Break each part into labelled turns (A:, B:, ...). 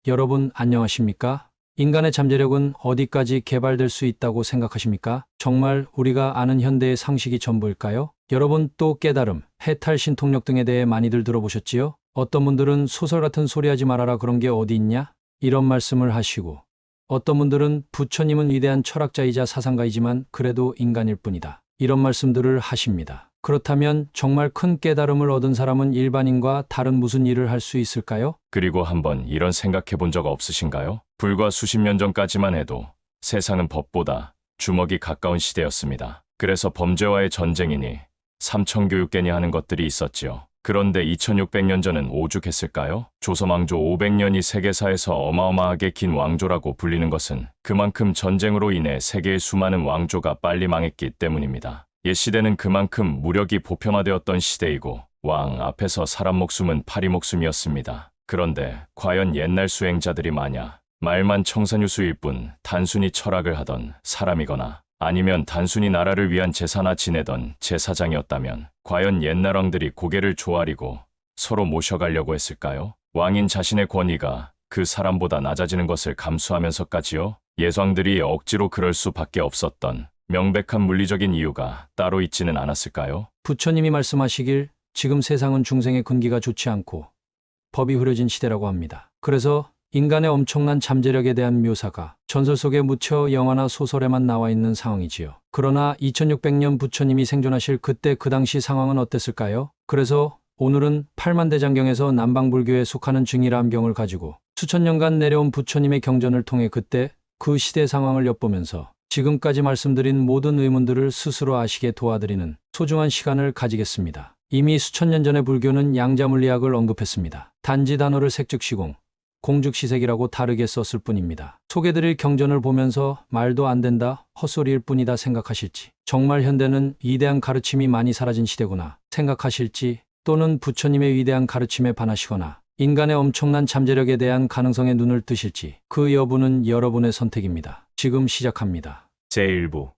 A: 여러분 안녕하십니까? 인간의 잠재력은 어디까지 개발될 수 있다고 생각하십니까? 정말 우리가 아는 현대의 상식이 전부일까요? 여러분 또 깨달음, 해탈 신통력 등에 대해 많이들 들어보셨지요? 어떤 분들은 소설 같은 소리 하지 말아라 그런 게 어디 있냐? 이런 말씀을 하시고 어떤 분들은 부처님은 위대한 철학자이자 사상가이지만 그래도 인간일 뿐이다. 이런 말씀들을 하십니다. 그렇다면 정말 큰 깨달음을 얻은 사람은 일반인과 다른 무슨 일을 할 수 있을까요?
B: 그리고 한번 이런 생각해 본 적 없으신가요? 불과 수십 년 전까지만 해도 세상은 법보다 주먹이 가까운 시대였습니다. 그래서 범죄와의 전쟁이니 삼천교육계니 하는 것들이 있었지요. 그런데 2600년 전은 오죽했을까요? 조선왕조 500년이 세계사에서 어마어마하게 긴 왕조라고 불리는 것은 그만큼 전쟁으로 인해 세계의 수많은 왕조가 빨리 망했기 때문입니다. 옛 시대는 그만큼 무력이 보편화되었던 시대이고 왕 앞에서 사람 목숨은 파리 목숨이었습니다. 그런데 과연 옛날 수행자들이 마냐 말만 청산유수일 뿐 단순히 철학을 하던 사람이거나 아니면 단순히 나라를 위한 제사나 지내던 제사장이었다면 과연 옛날 왕들이 고개를 조아리고 서로 모셔가려고 했을까요? 왕인 자신의 권위가 그 사람보다 낮아지는 것을 감수하면서까지요? 예왕들이 억지로 그럴 수밖에 없었던 명백한 물리적인 이유가 따로 있지는 않았을까요?
A: 부처님이 말씀하시길 지금 세상은 중생의 근기가 좋지 않고 법이 흐려진 시대라고 합니다. 그래서 인간의 엄청난 잠재력에 대한 묘사가 전설 속에 묻혀 영화나 소설에만 나와 있는 상황이지요. 그러나 2600년 부처님이 생존하실 그때 그 당시 상황은 어땠을까요? 그래서 오늘은 팔만대장경에서 남방불교에 속하는 증일암경을 가지고 수천 년간 내려온 부처님의 경전을 통해 그때 그 시대 상황을 엿보면서 지금까지 말씀드린 모든 의문들을 스스로 아시게 도와드리는 소중한 시간을 가지겠습니다. 이미 수천 년 전의 불교는 양자물리학을 언급했습니다. 단지 단어를 색즉시공, 공즉시색이라고 다르게 썼을 뿐입니다. 소개드릴 경전을 보면서 말도 안 된다, 헛소리일 뿐이다 생각하실지, 정말 현대는 위대한 가르침이 많이 사라진 시대구나 생각하실지, 또는 부처님의 위대한 가르침에 반하시거나 인간의 엄청난 잠재력에 대한 가능성에 눈을 뜨실지, 그 여부는 여러분의 선택입니다. 지금 시작합니다.
C: 제1부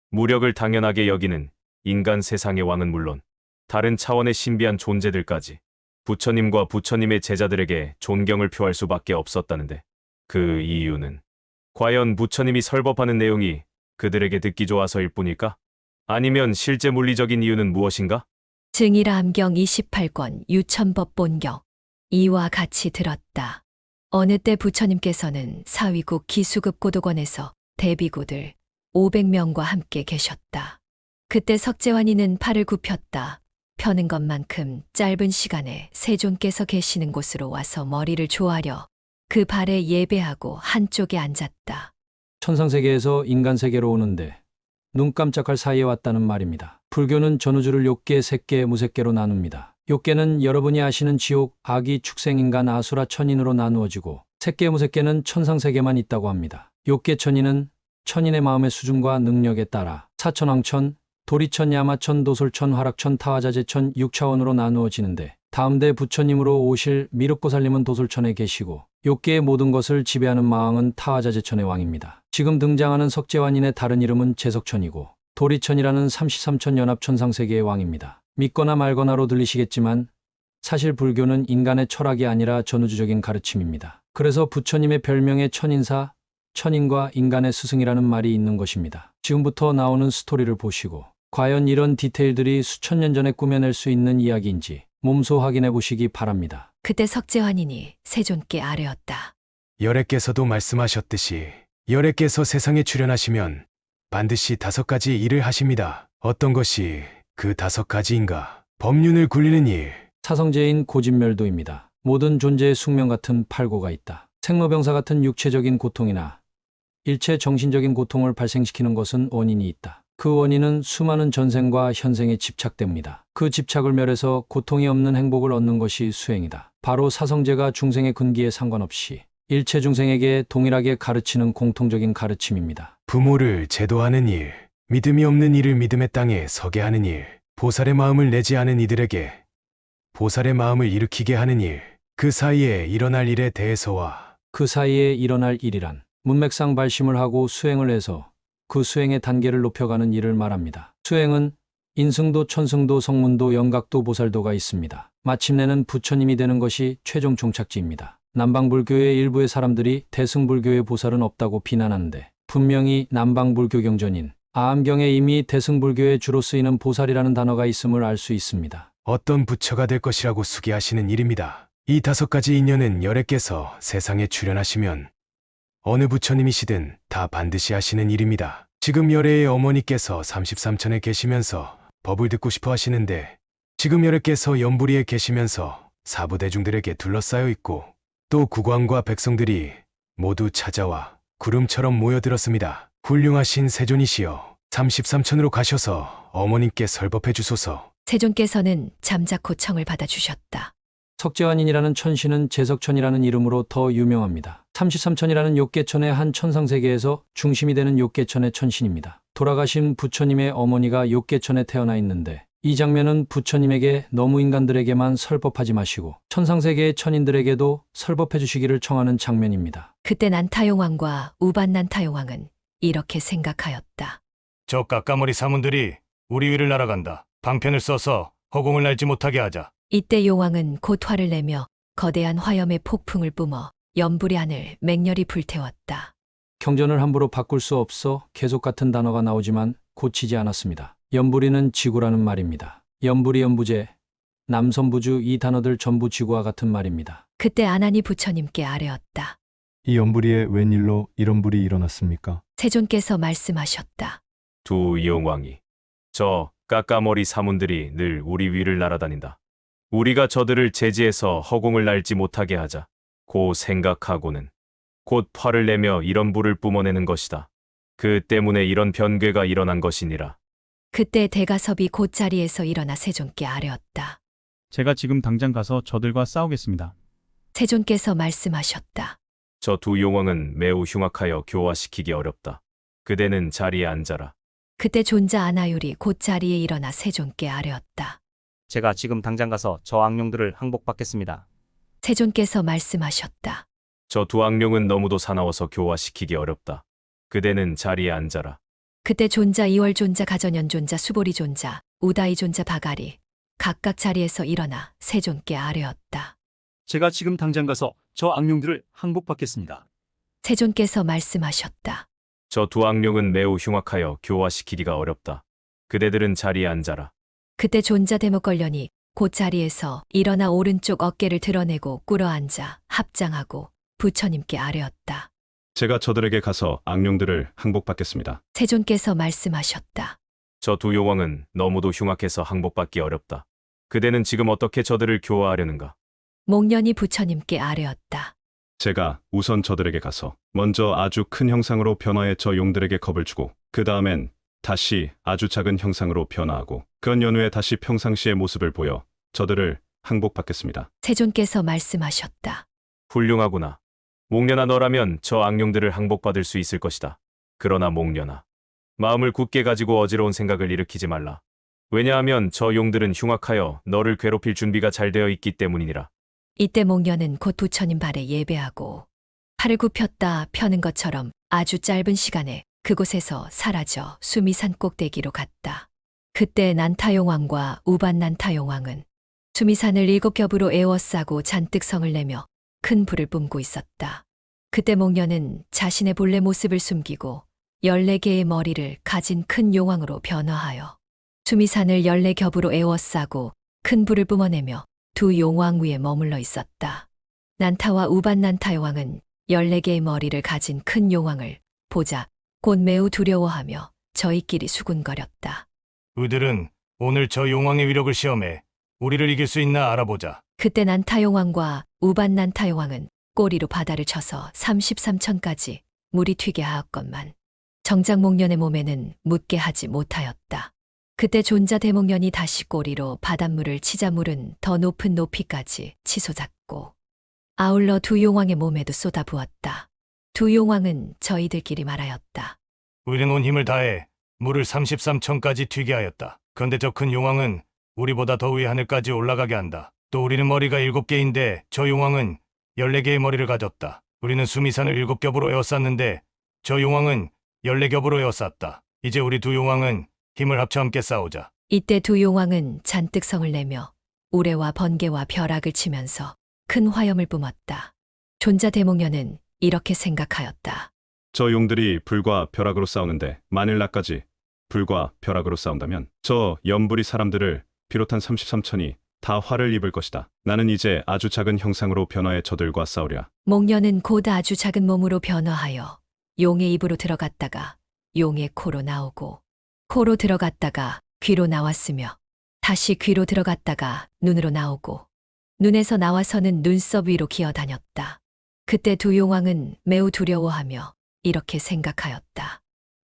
C: 무력을 당연하게 여기는 인간 세상의 왕은 물론 다른 차원의 신비한 존재들까지 부처님과 부처님의 제자들에게 존경을 표할 수밖에 없었다는데 그 이유는 과연 부처님이 설법하는 내용이 그들에게 듣기 좋아서일 뿐일까? 아니면 실제 물리적인 이유는 무엇인가?
D: 증일암경 28권 유천법 본경 이와 같이 들었다. 어느 때 부처님께서는 사위국 기수급 고도관에서 대비고들 500명과 함께 계셨다. 그때 석재환이는 팔을 굽혔다. 펴는 것만큼 짧은 시간에 세존께서 계시는 곳으로 와서 머리를 조아려 그 발에 예배하고 한쪽에 앉았다.
A: 천상세계에서 인간세계로 오는데 눈 깜짝할 사이에 왔다는 말입니다. 불교는 전우주를 욕계, 색계, 무색계로 나눕니다. 욕계는 여러분이 아시는 지옥, 아기, 축생인간, 아수라, 천인으로 나누어지고 색계, 무색계는 천상세계만 있다고 합니다. 욕계 천인은 천인의 마음의 수준과 능력에 따라 사천왕천, 도리천, 야마천, 도솔천, 화락천, 타화자재천 6차원으로 나누어지는데 다음대 부처님으로 오실 미륵보살님은 도솔천에 계시고 욕계의 모든 것을 지배하는 마왕은 타화자재천의 왕입니다. 지금 등장하는 석재환인의 다른 이름은 제석천이고 도리천이라는 33천 연합천상세계의 왕입니다. 믿거나 말거나로 들리시겠지만 사실 불교는 인간의 철학이 아니라 전우주적인 가르침입니다. 그래서 부처님의 별명에 천인사, 천인과 인간의 스승이라는 말이 있는 것입니다. 지금부터 나오는 스토리를 보시고 과연 이런 디테일들이 수천 년 전에 꾸며낼 수 있는 이야기인지 몸소 확인해 보시기 바랍니다.
D: 그때 석재환인이 세존께 아뢰었다.
E: 열애께서도 말씀하셨듯이 열애께서 세상에 출현하시면 반드시 5가지 일을 하십니다. 어떤 것이 그 5가지인가? 법륜을 굴리는 일.
A: 사성제인 고진멸도입니다. 모든 존재의 숙명 같은 팔고가 있다. 생로병사 같은 육체적인 고통이나 일체 정신적인 고통을 발생시키는 것은 원인이 있다. 그 원인은 수많은 전생과 현생의 집착 때문이다. 그 집착을 멸해서 고통이 없는 행복을 얻는 것이 수행이다. 바로 사성제가 중생의 근기에 상관없이 일체 중생에게 동일하게 가르치는 공통적인 가르침입니다.
E: 부모를 제도하는 일. 믿음이 없는 이를 믿음의 땅에 서게 하는 일. 보살의 마음을 내지 않은 이들에게 보살의 마음을 일으키게 하는 일. 그 사이에 일어날 일에 대해서와
A: 그 사이에 일어날 일이란 문맥상 발심을 하고 수행을 해서 그 수행의 단계를 높여가는 일을 말합니다. 수행은 인승도, 천승도, 성문도, 영각도, 보살도가 있습니다. 마침내는 부처님이 되는 것이 최종 종착지입니다. 남방불교의 일부의 사람들이 대승불교의 보살은 없다고 비난하는데 분명히 남방불교 경전인 아암경에 이미 대승불교에 주로 쓰이는 보살이라는 단어가 있음을 알 수 있습니다.
E: 어떤 부처가 될 것이라고 수기하시는 일입니다. 이 5가지 인연은 열애께서 세상에 출현하시면 어느 부처님이시든 다 반드시 하시는 일입니다. 지금 열애의 어머니께서 33천에 계시면서 법을 듣고 싶어 하시는데 지금 열애께서 연부리에 계시면서 사부대중들에게 둘러싸여 있고 또 국왕과 백성들이 모두 찾아와 구름처럼 모여들었습니다. 훌륭하신 세존이시여 33천으로 가셔서 어머님께 설법해 주소서.
D: 세존께서는 잠자코 청을 받아주셨다.
A: 석재환인이라는 천신은 제석천이라는 이름으로 더 유명합니다. 33천이라는 욕계천의 한 천상세계에서 중심이 되는 욕계천의 천신입니다. 돌아가신 부처님의 어머니가 욕계천에 태어나 있는데 이 장면은 부처님에게 너무 인간들에게만 설법하지 마시고 천상세계의 천인들에게도 설법해 주시기를 청하는 장면입니다.
D: 그때 난타용왕과 우반난타용왕은 이렇게 생각하였다.
F: 저 까까머리 사문들이 우리 위를 날아간다. 방편을 써서 허공을 날지 못하게 하자.
D: 이때 용왕은 곧 화를 내며 거대한 화염의 폭풍을 뿜어 연불의 안을 맹렬히 불태웠다.
A: 경전을 함부로 바꿀 수 없어 계속 같은 단어가 나오지만 고치지 않았습니다. 연불이는 지구라는 말입니다. 연불이 연부제, 남선부주 이 단어들 전부 지구와 같은 말입니다.
D: 그때 아나니 부처님께 아뢰었다.
G: 이 연불이에 웬일로 이런 불이 일어났습니까?
D: 세존께서 말씀하셨다.
C: 두 용왕이 저 까까머리 사문들이 늘 우리 위를 날아다닌다. 우리가 저들을 제지해서 허공을 날지 못하게 하자. 고 생각하고는 곧 화를 내며 이런 불을 뿜어내는 것이다. 그 때문에 이런 변괴가 일어난 것이니라.
D: 그때 대가섭이 곧자리에서 일어나 세존께 아뢰었다.
H: 제가 지금 당장 가서 저들과 싸우겠습니다.
D: 세존께서 말씀하셨다.
C: 저 두 용왕은 매우 흉악하여 교화시키기 어렵다. 그대는 자리에 앉아라.
D: 그때 존자 아나율이 곧자리에 일어나 세존께 아뢰었다.
I: 제가 지금 당장 가서 저 악령들을 항복받겠습니다.
D: 세존께서 말씀하셨다.
C: 저 두 악령은 너무도 사나워서 교화시키기 어렵다. 그대는 자리에 앉아라.
D: 그때 존자 이월존자 가전연존자 수보리존자 우다이존자 바가리 각각 자리에서 일어나 세존께 아뢰었다.
J: 제가 지금 당장 가서 저 악령들을 항복받겠습니다.
D: 세존께서 말씀하셨다.
C: 저 두 악령은 매우 흉악하여 교화시키기가 어렵다. 그대들은 자리에 앉아라.
D: 그때 존자 대목걸련이 곧 자리에서 일어나 오른쪽 어깨를 드러내고 꿇어앉아 합장하고 부처님께 아뢰었다.
K: 제가 저들에게 가서 악령들을 항복받겠습니다.
D: 세존께서 말씀하셨다.
C: 저 두 용왕은 너무도 흉악해서 항복받기 어렵다. 그대는 지금 어떻게 저들을 교화하려는가?
D: 목련이 부처님께 아뢰었다.
K: 제가 우선 저들에게 가서 먼저 아주 큰 형상으로 변화해 저 용들에게 겁을 주고 그 다음엔 다시 아주 작은 형상으로 변화하고 그 연후에 다시 평상시의 모습을 보여 저들을 항복받겠습니다.
D: 세존께서 말씀하셨다.
C: 훌륭하구나. 목련아, 너라면 저 악령들을 항복받을 수 있을 것이다. 그러나 목련아, 마음을 굳게 가지고 어지러운 생각을 일으키지 말라. 왜냐하면 저 용들은 흉악하여 너를 괴롭힐 준비가 잘 되어 있기 때문이니라.
D: 이때 목련은 곧 부처님 발에 예배하고 팔을 굽혔다 펴는 것처럼 아주 짧은 시간에 그곳에서 사라져 수미산 꼭대기로 갔다. 그때 난타용왕과 우반난타용왕은 수미산을 7겹으로 에워싸고 잔뜩 성을 내며 큰 불을 뿜고 있었다. 그때 목련은 자신의 본래 모습을 숨기고 14개의 머리를 가진 큰 용왕으로 변화하여 수미산을 14겹으로 에워싸고 큰 불을 뿜어내며 두 용왕 위에 머물러 있었다. 난타와 우반난타용왕은 14개의 머리를 가진 큰 용왕을 보자 곧 매우 두려워하며 저희끼리 수군거렸다.
F: 우들은 오늘 저 용왕의 위력을 시험해 우리를 이길 수 있나 알아보자.
D: 그때 난타용왕과 우반난타용왕은 꼬리로 바다를 쳐서 33천까지 물이 튀게 하였건만 정작 목련의 몸에는 묻게 하지 못하였다. 그때 존자 대목련이 다시 꼬리로 바닷물을 치자 물은 더 높은 높이까지 치솟았고 아울러 두 용왕의 몸에도 쏟아부었다. 두 용왕은 저희들끼리 말하였다.
F: 우리는 온 힘을 다해 물을 33천까지 튀게 하였다. 그런데 저 큰 용왕은 우리보다 더 위에 하늘까지 올라가게 한다. 또 우리는 머리가 7개인데 저 용왕은 14개의 머리를 가졌다. 우리는 수미산을 7겹으로 에워쌌는데 저 용왕은 14겹으로 에워쌌다. 이제 우리 두 용왕은 힘을 합쳐 함께 싸우자.
D: 이때 두 용왕은 잔뜩 성을 내며 우레와 번개와 벼락을 치면서 큰 화염을 뿜었다. 존자 대목녀는 이렇게 생각하였다.
K: 저 용들이 불과 벼락으로 싸우는데 만일 나까지 불과 벼락으로 싸운다면 저 염불이 사람들을 비롯한 33천이 다 화를 입을 것이다. 나는 이제 아주 작은 형상으로 변화해 저들과 싸우랴.
D: 목녀는 곧 아주 작은 몸으로 변화하여 용의 입으로 들어갔다가 용의 코로 나오고 코로 들어갔다가 귀로 나왔으며 다시 귀로 들어갔다가 눈으로 나오고 눈에서 나와서는 눈썹 위로 기어다녔다. 그때 두 용왕은 매우 두려워하며 이렇게 생각하였다.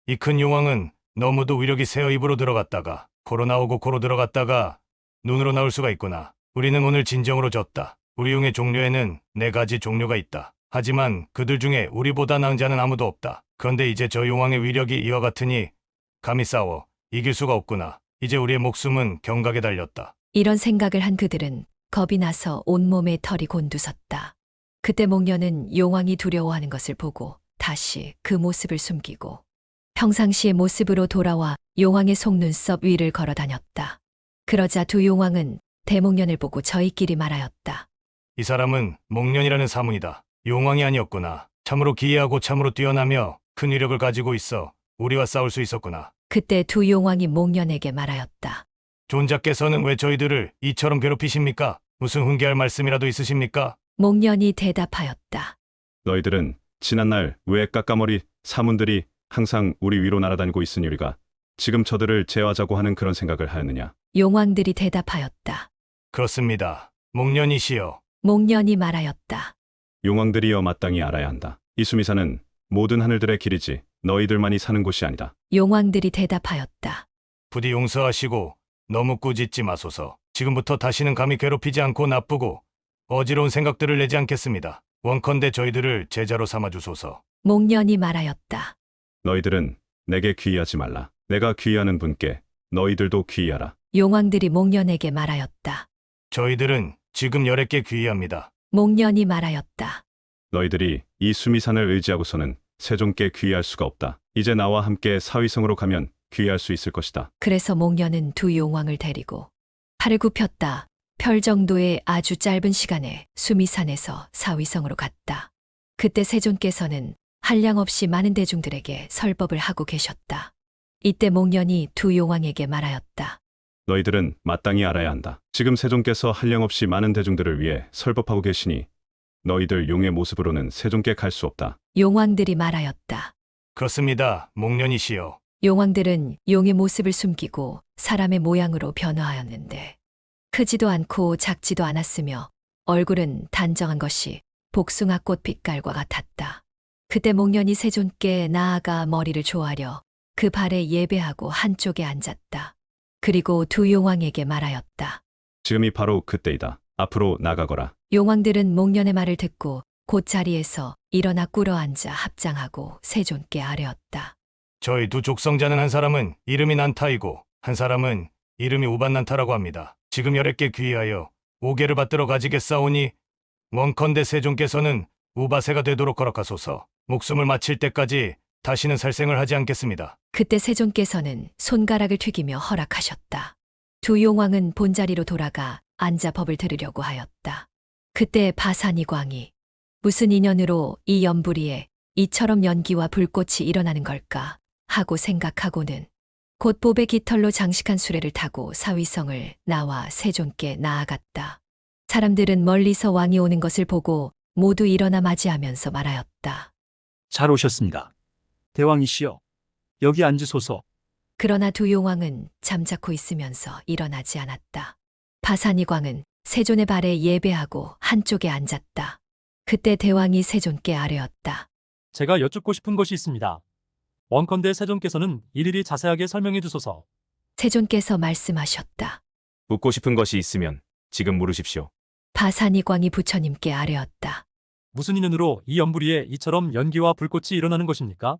F: 이 큰 용왕은 너무도 위력이 세어 입으로 들어갔다가 코로 나오고 코로 들어갔다가 눈으로 나올 수가 있구나. 우리는 오늘 진정으로 졌다. 우리 용의 종류에는 4가지 종류가 있다. 하지만 그들 중에 우리보다 나은 자는 아무도 없다. 그런데 이제 저 용왕의 위력이 이와 같으니 감히 싸워 이길 수가 없구나. 이제 우리의 목숨은 경각에 달렸다.
D: 이런 생각을 한 그들은 겁이 나서 온몸에 털이 곤두섰다. 그때 목녀는 용왕이 두려워하는 것을 보고 다시 그 모습을 숨기고 평상시의 모습으로 돌아와 용왕의 속눈썹 위를 걸어 다녔다. 그러자 두 용왕은 대목년을 보고 저희끼리 말하였다.
F: 이 사람은 목련이라는 사문이다. 용왕이 아니었구나. 참으로 기이하고 참으로 뛰어나며 큰 위력을 가지고 있어 우리와 싸울 수 있었구나.
D: 그때 두 용왕이 목련에게 말하였다.
F: 존자께서는 왜 저희들을 이처럼 괴롭히십니까? 무슨 훈계할 말씀이라도 있으십니까?
D: 목련이 대답하였다.
K: 너희들은 지난날 왜 까까머리 사문들이 항상 우리 위로 날아다니고 있으니 우리가 지금 저들을 제어하자고 하는 그런 생각을 하였느냐?
D: 용왕들이 대답하였다.
F: 그렇습니다. 목련이시여.
D: 목련이 말하였다.
K: 용왕들이여 마땅히 알아야 한다. 이 수미산은 모든 하늘들의 길이지 너희들만이 사는 곳이 아니다.
D: 용왕들이 대답하였다.
F: 부디 용서하시고 너무 꾸짖지 마소서. 지금부터 다시는 감히 괴롭히지 않고 나쁘고 어지러운 생각들을 내지 않겠습니다. 원컨대 저희들을 제자로 삼아주소서.
D: 목련이 말하였다.
K: 너희들은 내게 귀의하지 말라. 내가 귀의하는 분께 너희들도 귀의하라.
D: 용왕들이 목련에게 말하였다.
F: 저희들은 지금 10개 귀의합니다.
D: 목련이 말하였다.
K: 너희들이 이 수미산을 의지하고서는 세종께 귀의할 수가 없다. 이제 나와 함께 사위성으로 가면 귀의할 수 있을 것이다.
D: 그래서 목련은 두 용왕을 데리고 팔을 굽혔다. 펼 정도의 아주 짧은 시간에 수미산에서 사위성으로 갔다. 그때 세존께서는 한량없이 많은 대중들에게 설법을 하고 계셨다. 이때 목련이 두 용왕에게 말하였다.
K: 너희들은 마땅히 알아야 한다. 지금 세종께서 한량없이 많은 대중들을 위해 설법하고 계시니 너희들 용의 모습으로는 세종께 갈 수 없다.
D: 용왕들이 말하였다.
F: 그렇습니다. 목련이시여.
D: 용왕들은 용의 모습을 숨기고 사람의 모양으로 변화하였는데 크지도 않고 작지도 않았으며 얼굴은 단정한 것이 복숭아꽃 빛깔과 같았다. 그때 목련이 세존께 나아가 머리를 조아려 그 발에 예배하고 한쪽에 앉았다. 그리고 두 용왕에게 말하였다.
K: 지금이 바로 그때이다. 앞으로 나가거라.
D: 용왕들은 목련의 말을 듣고 곧 자리에서 일어나 꿇어앉아 합장하고 세존께 아뢰었다.
F: 저희 두 족성자는 한 사람은 이름이 난타이고 한 사람은 이름이 우반난타라고 합니다. 지금 10개 귀의하여 5개를 받들어 가지겠사오니 원컨대 세종께서는 우바세가 되도록 허락하소서. 목숨을 마칠 때까지 다시는 살생을 하지 않겠습니다.
D: 그때 세존께서는 손가락을 튀기며 허락하셨다. 두 용왕은 본자리로 돌아가 앉아 법을 들으려고 하였다. 그때 바산이광이 무슨 인연으로 이 연부리에 이처럼 연기와 불꽃이 일어나는 걸까 하고 생각하고는 곧 봅의 깃털로 장식한 수레를 타고 사위성을 나와 세존께 나아갔다. 사람들은 멀리서 왕이 오는 것을 보고 모두 일어나 맞이하면서 말하였다.
J: 잘 오셨습니다. 대왕이시여, 여기 앉으소서.
D: 그러나 두 용왕은 잠자코 있으면서 일어나지 않았다. 바산이광은 세존의 발에 예배하고 한쪽에 앉았다. 그때 대왕이 세존께 아뢰었다.
J: 제가 여쭙고 싶은 것이 있습니다. 원컨대 세존께서는 일일이 자세하게 설명해 주소서.
D: 세존께서 말씀하셨다.
C: 묻고 싶은 것이 있으면 지금 물으십시오.
D: 바산이광이 부처님께 아뢰었다.
J: 무슨 인연으로 이 연부리에 이처럼 연기와 불꽃이 일어나는 것입니까?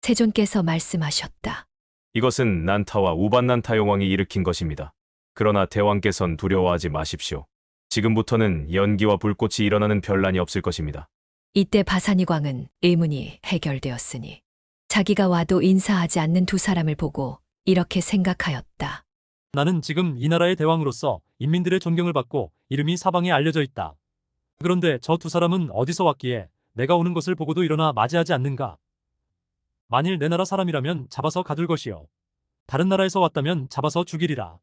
D: 세존께서 말씀하셨다.
C: 이것은 난타와 우반난타 용왕이 일으킨 것입니다. 그러나 대왕께선 두려워하지 마십시오. 지금부터는 연기와 불꽃이 일어나는 별난이 없을 것입니다.
D: 이때 바산이광은 의문이 해결되었으니 자기가 와도 인사하지 않는 두 사람을 보고 이렇게 생각하였다.
J: 나는 지금 이 나라의 대왕으로서 인민들의 존경을 받고 이름이 사방에 알려져 있다. 그런데 저 두 사람은 어디서 왔기에 내가 오는 것을 보고도 일어나 맞이하지 않는가? 만일 내 나라 사람이라면 잡아서 가둘 것이요. 다른 나라에서 왔다면 잡아서 죽이리라.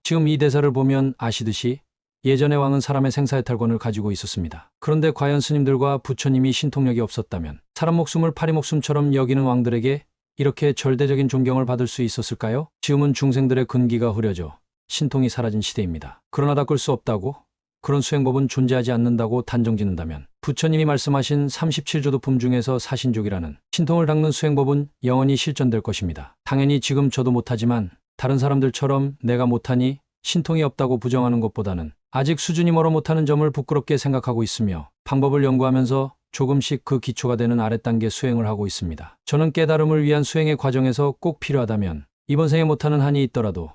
A: 지금 이 대사를 보면 아시듯이 예전의 왕은 사람의 생사해탈권을 가지고 있었습니다. 그런데 과연 스님들과 부처님이 신통력이 없었다면 사람 목숨을 파리 목숨처럼 여기는 왕들에게 이렇게 절대적인 존경을 받을 수 있었을까요? 지금은 중생들의 근기가 흐려져 신통이 사라진 시대입니다. 그러나 닦을 수 없다고, 그런 수행법은 존재하지 않는다고 단정짓는다면 부처님이 말씀하신 37조도품 중에서 사신족이라는 신통을 닦는 수행법은 영원히 실존될 것입니다. 당연히 지금 저도 못하지만 다른 사람들처럼 내가 못하니 신통이 없다고 부정하는 것보다는 아직 수준이 멀어 못하는 점을 부끄럽게 생각하고 있으며 방법을 연구하면서 조금씩 그 기초가 되는 아랫단계 수행을 하고 있습니다. 저는 깨달음을 위한 수행의 과정에서 꼭 필요하다면 이번 생에 못하는 한이 있더라도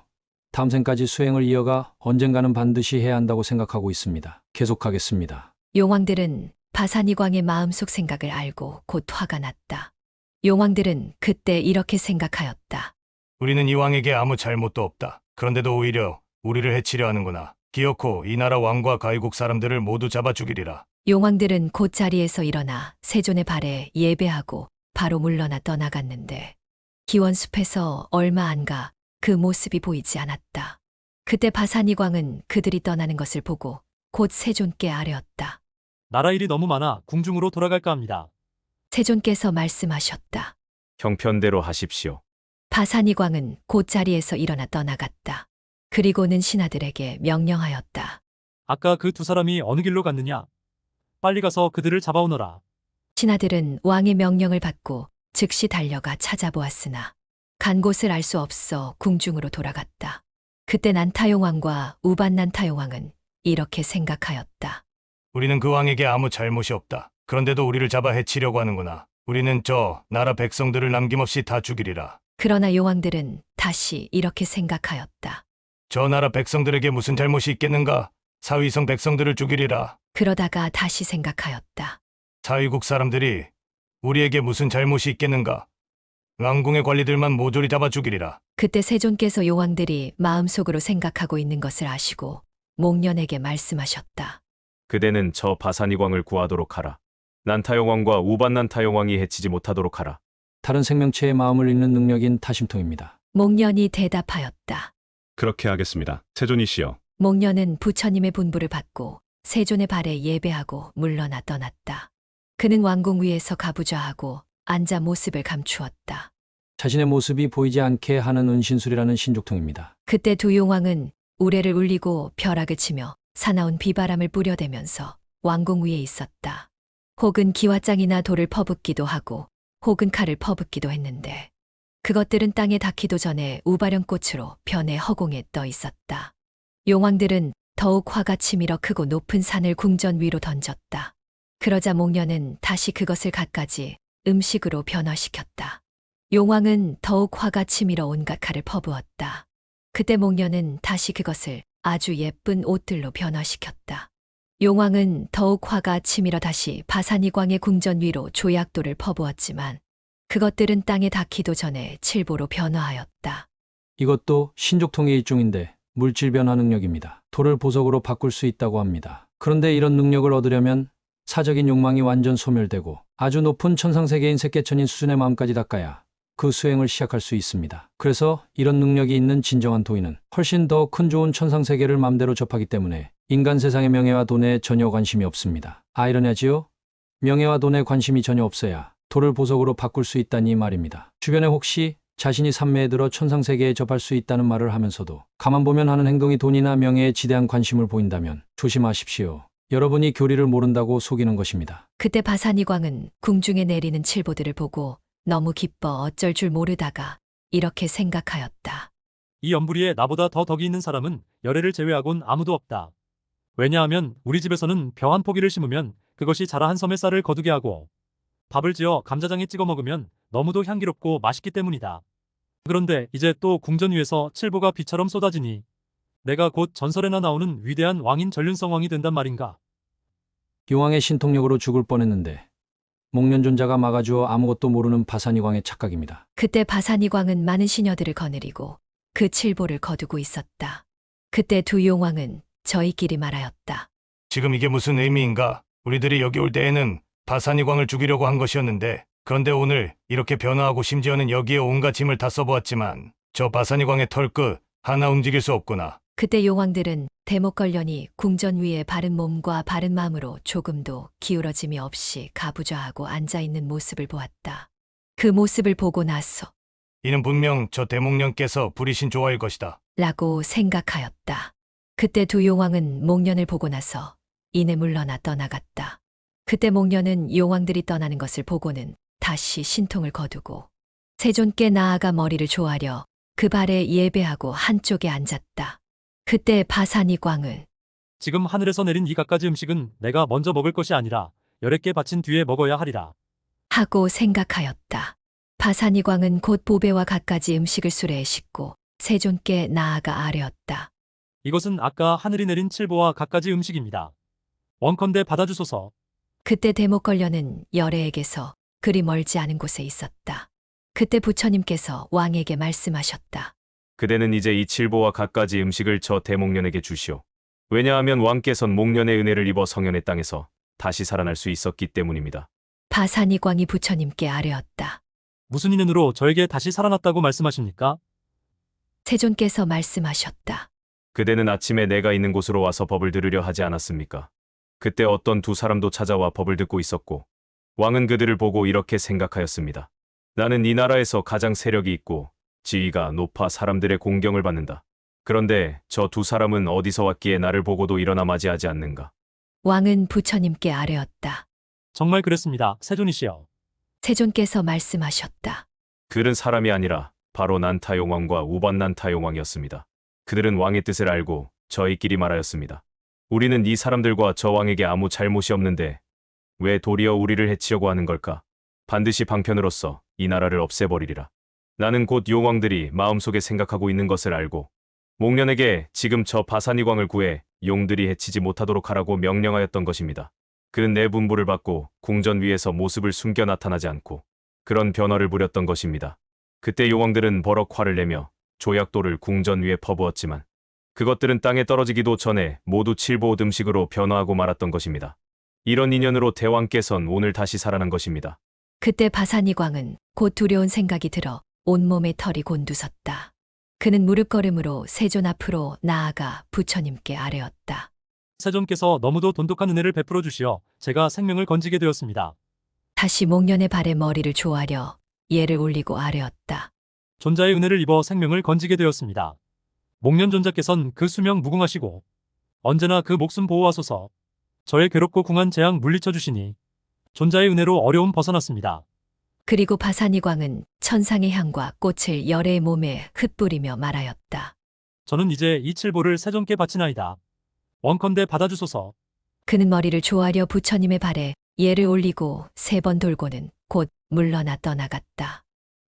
A: 다음 생까지 수행을 이어가 언젠가는 반드시 해야 한다고 생각하고 있습니다. 계속하겠습니다.
D: 용왕들은 바사니광의 마음속 생각을 알고 곧 화가 났다. 용왕들은 그때 이렇게 생각하였다.
F: 우리는 이 왕에게 아무 잘못도 없다. 그런데도 오히려 우리를 해치려 하는구나. 기어코 이 나라 왕과 가이국 사람들을 모두 잡아 죽이리라.
D: 용왕들은 곧 자리에서 일어나 세존의 발에 예배하고 바로 물러나 떠나갔는데 기원숲에서 얼마 안 가 그 모습이 보이지 않았다. 그때 바사니광은 그들이 떠나는 것을 보고 곧 세존께 아뢰었다.
J: 나라 일이 너무 많아 궁중으로 돌아갈까 합니다.
D: 세존께서 말씀하셨다.
C: 형편대로 하십시오.
D: 바사니광은 곧 자리에서 일어나 떠나갔다. 그리고는 신하들에게 명령하였다.
J: 아까 그 두 사람이 어느 길로 갔느냐? 빨리 가서 그들을 잡아오너라.
D: 신하들은 왕의 명령을 받고 즉시 달려가 찾아보았으나 간 곳을 알 수 없어 궁중으로 돌아갔다. 그때 난타용왕과 우반난타용왕은 이렇게 생각하였다.
F: 우리는 그 왕에게 아무 잘못이 없다. 그런데도 우리를 잡아 해치려고 하는구나. 우리는 저 나라 백성들을 남김없이 다 죽이리라.
D: 그러나 용왕들은 다시 이렇게 생각하였다.
F: 저 나라 백성들에게 무슨 잘못이 있겠는가? 사위성 백성들을 죽이리라.
D: 그러다가 다시 생각하였다.
F: 사위국 사람들이 우리에게 무슨 잘못이 있겠는가? 왕궁의 관리들만 모조리 잡아 죽이리라.
D: 그때 세존께서 용왕들이 마음속으로 생각하고 있는 것을 아시고 목련에게 말씀하셨다.
C: 그대는 저 바사니광을 구하도록 하라. 난타용왕과 우반난타용왕이 해치지 못하도록 하라.
A: 다른 생명체의 마음을 읽는 능력인 타심통입니다.
D: 목련이 대답하였다.
K: 그렇게 하겠습니다. 세존이시여.
D: 목련은 부처님의 분부를 받고 세존의 발에 예배하고 물러나 떠났다. 그는 왕궁 위에서 가부좌하고 앉아 모습을 감추었다.
A: 자신의 모습이 보이지 않게 하는 은신술이라는 신족통입니다.
D: 그때 두 용왕은 우레를 울리고 벼락을 치며 사나운 비바람을 뿌려대면서 왕궁 위에 있었다. 혹은 기와장이나 돌을 퍼붓기도 하고 혹은 칼을 퍼붓기도 했는데 그것들은 땅에 닿기도 전에 우바령꽃으로 변해 허공에 떠 있었다. 용왕들은 더욱 화가 치밀어 크고 높은 산을 궁전 위로 던졌다. 그러자 목련은 다시 그것을 갖가지 음식으로 변화시켰다. 용왕은 더욱 화가 치밀어 온갖 칼을 퍼부었다. 그때 목련은 다시 그것을 아주 예쁜 옷들로 변화시켰다. 용왕은 더욱 화가 치밀어 다시 바사니광의 궁전 위로 조약돌을 퍼부었지만 그것들은 땅에 닿기도 전에 칠보로 변화하였다.
A: 이것도 신족통의 일종인데 물질 변화 능력입니다. 돌을 보석으로 바꿀 수 있다고 합니다. 그런데 이런 능력을 얻으려면 사적인 욕망이 완전 소멸되고 아주 높은 천상세계인 색계천인 수준의 마음까지 닦아야 그 수행을 시작할 수 있습니다. 그래서 이런 능력이 있는 진정한 도인은 훨씬 더 큰 좋은 천상세계를 맘대로 접하기 때문에 인간 세상의 명예와 돈에 전혀 관심이 없습니다. 아이러니하지요? 명예와 돈에 관심이 전혀 없어야 돌을 보석으로 바꿀 수 있다니 말입니다. 주변에 혹시 자신이 삼매에 들어 천상세계에 접할 수 있다는 말을 하면서도 가만 보면 하는 행동이 돈이나 명예에 지대한 관심을 보인다면 조심하십시오. 여러분이 교리를 모른다고 속이는 것입니다.
D: 그때 바사니광은 궁중에 내리는 칠보들을 보고 너무 기뻐 어쩔 줄 모르다가 이렇게 생각하였다.
J: 이 연부리에 나보다 더 덕이 있는 사람은 열애를 제외하곤 아무도 없다. 왜냐하면 우리 집에서는 벼 한 포기를 심으면 그것이 자라 한 섬의 쌀을 거두게 하고 밥을 지어 감자장에 찍어 먹으면 너무도 향기롭고 맛있기 때문이다. 그런데 이제 또 궁전 위에서 칠보가 비처럼 쏟아지니 내가 곧 전설에나 나오는 위대한 왕인 전륜성왕이 된단 말인가.
A: 용왕의 신통력으로 죽을 뻔했는데 목련존자가 막아주어 아무것도 모르는 바사니광의 착각입니다.
D: 그때 바사니광은 많은 시녀들을 거느리고 그 칠보를 거두고 있었다. 그때 두 용왕은 저희끼리 말하였다.
F: 지금 이게 무슨 의미인가? 우리들이 여기 올 때에는 바사니광을 죽이려고 한 것이었는데, 그런데 오늘 이렇게 변화하고 심지어는 여기에 온갖 짐을 다 써보았지만 저 바사니광의 털끝 하나 움직일 수 없구나.
D: 그때 용왕들은 대목걸련이 궁전 위에 바른 몸과 바른 마음으로 조금도 기울어짐이 없이 가부좌하고 앉아있는 모습을 보았다. 그 모습을 보고 나서
F: 이는 분명 저 대목령께서 부리신 조화일 것이다.
D: 라고 생각하였다. 그때 두 용왕은 목련을 보고 나서 이내 물러나 떠나갔다. 그때 목련은 용왕들이 떠나는 것을 보고는 다시 신통을 거두고 세존께 나아가 머리를 조아려 그 발에 예배하고 한쪽에 앉았다. 그때 바사니광은
J: 지금 하늘에서 내린 이 갖가지 음식은 내가 먼저 먹을 것이 아니라 10개 바친 뒤에 먹어야 하리라.
D: 하고 생각하였다. 바사니광은 곧 보배와 갖가지 음식을 수레에 싣고 세존께 나아가 아뢰었다.
J: 이것은 아까 하늘이 내린 칠보와 갖가지 음식입니다. 원컨대 받아주소서.
D: 그때 대목걸련은 열애에게서 그리 멀지 않은 곳에 있었다. 그때 부처님께서 왕에게 말씀하셨다.
C: 그대는 이제 이 칠보와 갖가지 음식을 저 대목련에게 주시오. 왜냐하면 왕께선 목련의 은혜를 입어 성현의 땅에서 다시 살아날 수 있었기 때문입니다.
D: 바사니광이 부처님께 아뢰었다.
J: 무슨 인연으로 저에게 다시 살아났다고 말씀하십니까?
D: 세존께서 말씀하셨다.
C: 그대는 아침에 내가 있는 곳으로 와서 법을 들으려 하지 않았습니까? 그때 어떤 두 사람도 찾아와 법을 듣고 있었고 왕은 그들을 보고 이렇게 생각하였습니다. 나는 이 나라에서 가장 세력이 있고 지위가 높아 사람들의 공경을 받는다. 그런데 저 두 사람은 어디서 왔기에 나를 보고도 일어나 맞이하지 않는가?
D: 왕은 부처님께 아뢰었다.
J: 정말 그랬습니다. 세존이시여.
D: 세존께서 말씀하셨다.
C: 그들은 사람이 아니라 바로 난타용왕과 우반난타용왕이었습니다. 그들은 왕의 뜻을 알고 저희끼리 말하였습니다. 우리는 이 사람들과 저 왕에게 아무 잘못이 없는데 왜 도리어 우리를 해치려고 하는 걸까? 반드시 방편으로써 이 나라를 없애버리리라. 나는 곧 용왕들이 마음속에 생각하고 있는 것을 알고 목련에게 지금 저 바사니광을 구해 용들이 해치지 못하도록 하라고 명령하였던 것입니다. 그는 내 분부를 받고 궁전 위에서 모습을 숨겨 나타나지 않고 그런 변화를 부렸던 것입니다. 그때 용왕들은 버럭 화를 내며 조약돌을 궁전 위에 퍼부었지만 그것들은 땅에 떨어지기도 전에 모두 칠보옷 음식으로 변화하고 말았던 것입니다. 이런 인연으로 대왕께선 오늘 다시 살아난 것입니다.
D: 그때 바사니광은 곧 두려운 생각이 들어 온몸에 털이 곤두섰다. 그는 무릎걸음으로 세존 앞으로 나아가 부처님께 아뢰었다.
J: 세존께서 너무도 돈독한 은혜를 베풀어 주시어 제가 생명을 건지게 되었습니다.
D: 다시 목련의 발에 머리를 조아려 예를 올리고 아뢰었다.
J: 존자의 은혜를 입어 생명을 건지게 되었습니다. 목련 존자께선 그 수명 무궁하시고 언제나 그 목숨 보호하소서. 저의 괴롭고 궁한 재앙 물리쳐 주시니 존자의 은혜로 어려움 벗어났습니다.
D: 그리고 바사니광은 천상의 향과 꽃을 열애의 몸에 흩뿌리며 말하였다.
J: 저는 이제 이 칠보를 세존께 바치나이다. 원컨대 받아주소서.
D: 그는 머리를 조아려 부처님의 발에 예를 올리고 3번 돌고는 곧 물러나 떠나갔다.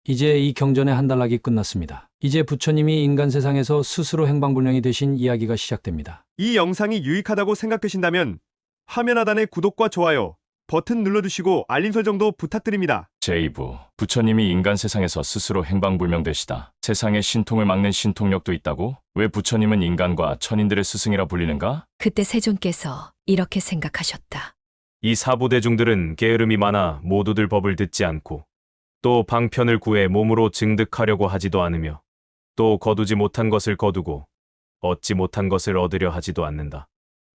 A: 이제 이 경전의 한달락이 끝났습니다. 이제 부처님이 인간 세상에서 스스로 행방불명이 되신 이야기가 시작됩니다.
L: 이 영상이 유익하다고 생각되신다면 화면 하단의 구독과 좋아요 버튼 눌러주시고 알림 설정도 부탁드립니다.
B: 제2부 부처님이 인간 세상에서 스스로 행방불명되시다. 세상에 신통을 막는 신통력도 있다고? 왜 부처님은 인간과 천인들의 스승이라 불리는가?
D: 그때 세존께서 이렇게 생각하셨다.
C: 이 사부대중들은 게으름이 많아 모두들 법을 듣지 않고 또 방편을 구해 몸으로 증득하려고 하지도 않으며 또 거두지 못한 것을 거두고 얻지 못한 것을 얻으려 하지도 않는다.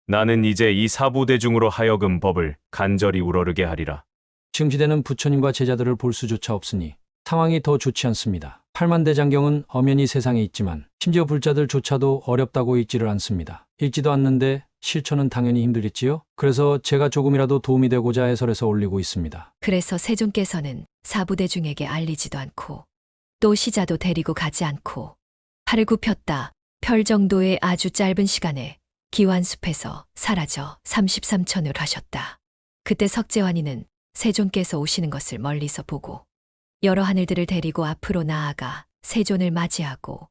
C: 나는 이제 이 사부대중으로 하여금 법을 간절히 우러르게 하리라.
A: 지금 시대는 부처님과 제자들을 볼 수조차 없으니 상황이 더 좋지 않습니다. 팔만대장경은 엄연히 세상에 있지만 심지어 불자들조차도 어렵다고 읽지를 않습니다. 읽지도 않는데 실천은 당연히 힘들겠지요? 그래서 제가 조금이라도 도움이 되고자 해설해서 올리고 있습니다.
D: 그래서 세존께서는 사부대중에게 알리지도 않고 또 시자도 데리고 가지 않고 팔을 굽혔다 펼 정도의 아주 짧은 시간에 기완숲에서 사라져 33천을 하셨다. 그때 석재환이는 세존께서 오시는 것을 멀리서 보고 여러 하늘들을 데리고 앞으로 나아가 세존을 맞이하고